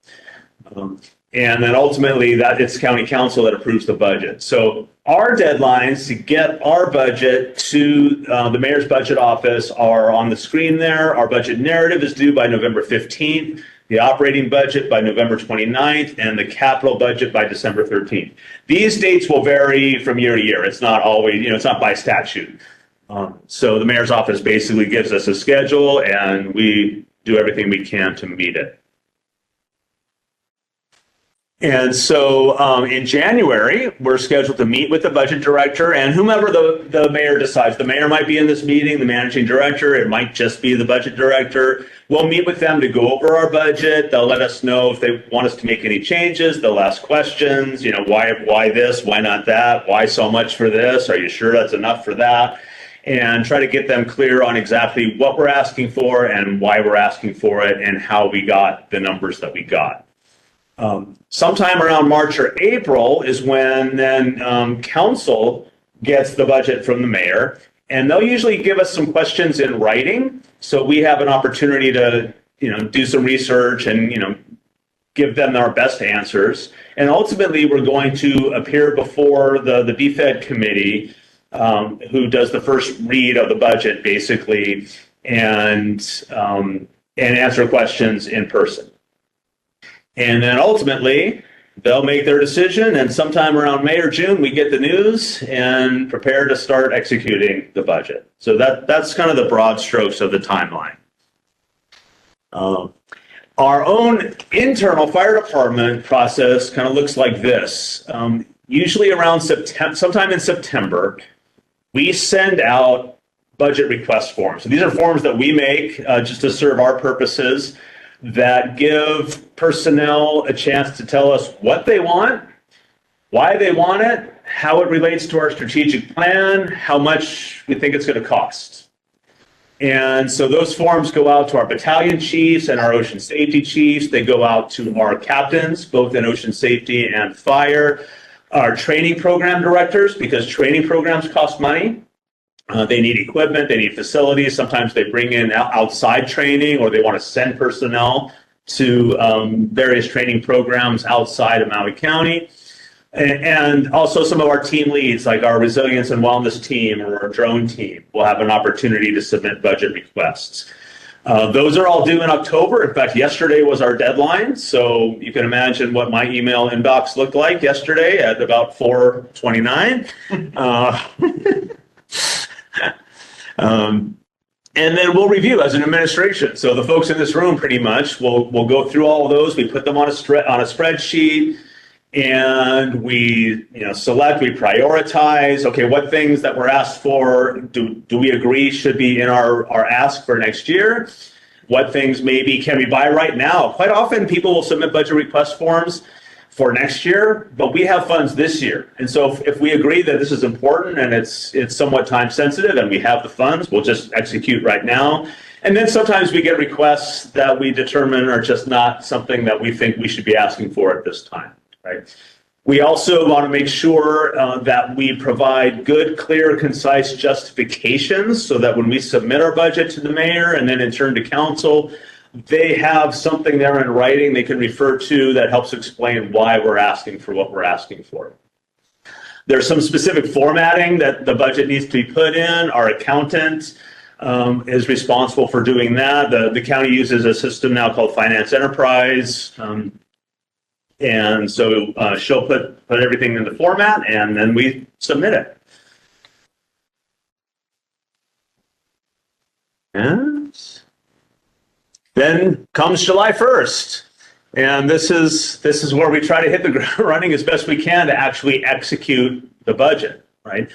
And then ultimately that it's county council that approves the budget. So our deadlines to get our budget to the mayor's budget office are on the screen there. Our budget narrative is due by November 15th, the operating budget by November 29th, and the capital budget by December 13th. These dates will vary from year to year. It's not always, it's not by statute. So the mayor's office basically gives us a schedule and we do everything we can to meet it. And so in January, we're scheduled to meet with the budget director and whomever the mayor decides. The mayor might be in this meeting, the managing director, it might just be the budget director. We'll meet with them to go over our budget. They'll let us know if they want us to make any changes. They'll ask questions, why this, why not that? Why so much for this? Are you sure that's enough for that? And try to get them clear on exactly what we're asking for and why we're asking for it and how we got the numbers that we got. Sometime around March or April is when then council gets the budget from the mayor, and they'll usually give us some questions in writing, so we have an opportunity to do some research and give them our best answers. And ultimately, we're going to appear before the BFED committee, who does the first read of the budget, basically, and answer questions in person. And then ultimately, they'll make their decision, and sometime around May or June, we get the news and prepare to start executing the budget. So that's kind of the broad strokes of the timeline. Our own internal fire department process kind of looks like this. Usually around sometime in September, we send out budget request forms. So these are forms that we make just to serve our purposes, that give personnel a chance to tell us what they want, why they want it, how it relates to our strategic plan, how much we think it's going to cost. And so those forms go out to our battalion chiefs and our ocean safety chiefs. They go out to our captains, both in ocean safety and fire, our training program directors, because training programs cost money. They need equipment, they need facilities. Sometimes they bring in outside training, or they want to send personnel to various training programs outside of Maui County. And also some of our team leads, like our resilience and wellness team or our drone team, will have an opportunity to submit budget requests. Those are all due in October. In fact, yesterday was our deadline. So you can imagine what my email inbox looked like yesterday at about 4:29. And then we'll review as an administration. So the folks in this room pretty much will go through all of those. We put them on a spreadsheet, and we select, we prioritize. Okay, what things that were asked for do we agree should be in our ask for next year? What things maybe can we buy right now? Quite often people will submit budget request forms for next year, but we have funds this year. And so if we agree that this is important and it's somewhat time sensitive and we have the funds, we'll just execute right now. And then sometimes we get requests that we determine are just not something that we think we should be asking for at this time, right? We also want to make sure that we provide good, clear, concise justifications so that when we submit our budget to the mayor and then in turn to council, they have something there in writing they can refer to that helps explain why we're asking for what we're asking for. There's some specific formatting that the budget needs to be put in. Our accountant is responsible for doing that. The county uses a system now called Finance Enterprise. And so she'll put everything in the format, and then we submit it. And then comes July 1st, and this is where we try to hit the ground running as best we can to actually execute the budget, right?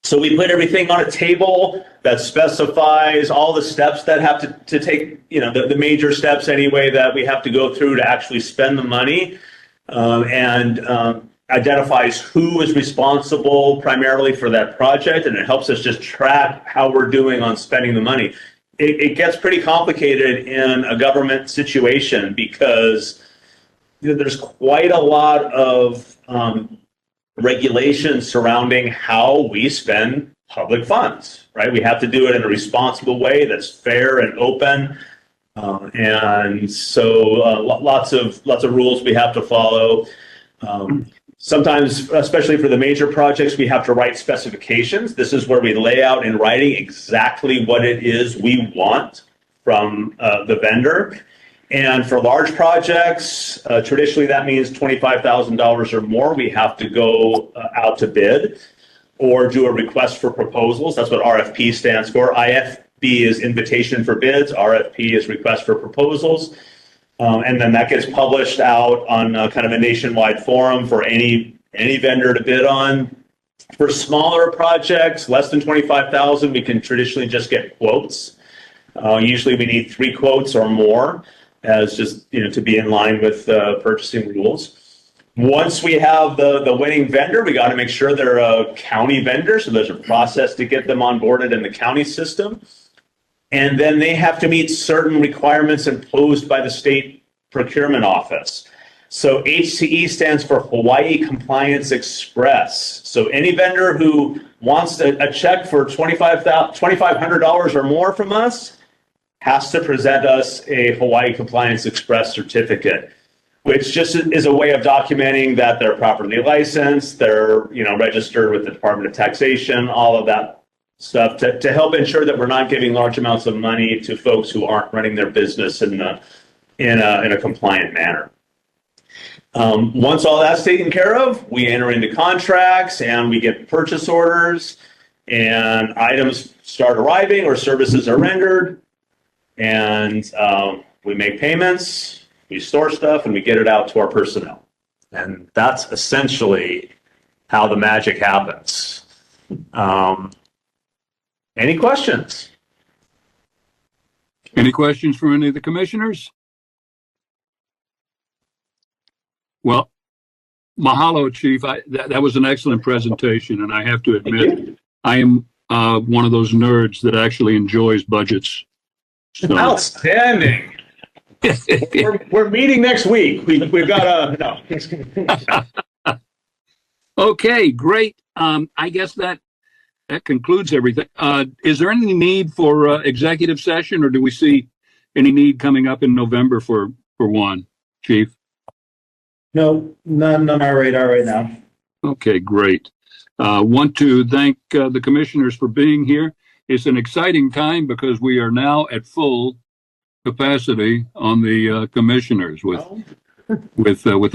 So we put everything on a table that specifies all the steps that have to take, the major steps anyway that we have to go through to actually spend the money, and identifies who is responsible primarily for that project, and it helps us just track how we're doing on spending the money. It gets pretty complicated in a government situation because there's quite a lot of regulations surrounding how we spend public funds, right? We have to do it in a responsible way that's fair and open. And so lots of rules we have to follow. Sometimes, especially for the major projects, we have to write specifications. This is where we lay out in writing exactly what it is we want from the vendor. And for large projects, traditionally that means $25,000 or more. We have to go out to bid or do a request for proposals. That's what RFP stands for. IFB is invitation for bids. RFP is request for proposals. And then that gets published out on kind of a nationwide forum for any vendor to bid on. For smaller projects, less than 25,000, we can traditionally just get quotes. Usually we need 3 quotes or more as just, to be in line with purchasing rules. Once we have the winning vendor, we got to make sure they're a county vendor. So there's a process to get them onboarded in the county system. And then they have to meet certain requirements imposed by the state procurement office. So HCE stands for Hawaii Compliance Express. So any vendor who wants a check for $2,500 or more from us has to present us a Hawaii Compliance Express certificate, which just is a way of documenting that they're properly licensed, they're registered with the Department of Taxation, all of that stuff to help ensure that we're not giving large amounts of money to folks who aren't running their business in a compliant manner. Once all that's taken care of, we enter into contracts and we get purchase orders, and items start arriving or services are rendered, and we make payments, we store stuff, and we get it out to our personnel. And that's essentially how the magic happens. Any questions? Any questions from any of the commissioners? Well, mahalo, Chief. That was an excellent presentation, and I have to admit, I am one of those nerds that actually enjoys budgets. So. Outstanding. we're meeting next week. We've got no. Okay, great. I guess that concludes everything. Is there any need for executive session, or do we see any need coming up in November for one, Chief? No, none on our radar right now. Okay, great. Want to thank the commissioners for being here. It's an exciting time because we are now at full capacity on the commissioners with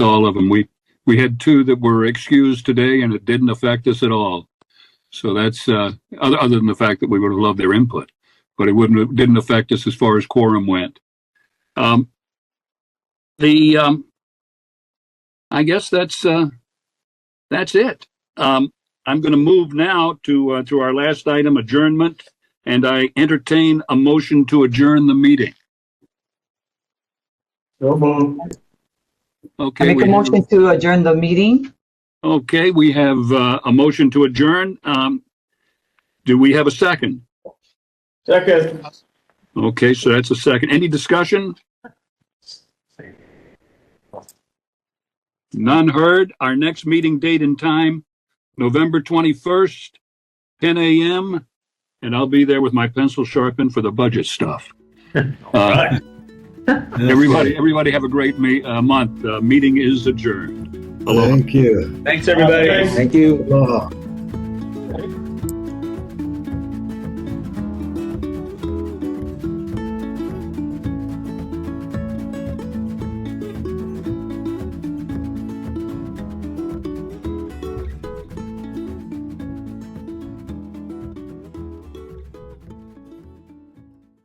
all of them. We had 2 that were excused today, and it didn't affect us at all. So that's other than the fact that we would have loved their input, but it didn't affect us as far as quorum went. I guess that's it. I'm going to move now to our last item, adjournment, and I entertain a motion to adjourn the meeting. Okay. I make a motion to adjourn the meeting. Okay, we have a motion to adjourn. Do we have a second? Second. Okay, so that's a second. Any discussion? None heard. Our next meeting date and time, November 21st, 10 a.m., and I'll be there with my pencil sharpened for the budget stuff. Right. Everybody have a great month. Meeting is adjourned. Aloha. Thank you. Thanks, everybody. Thank you. Aloha.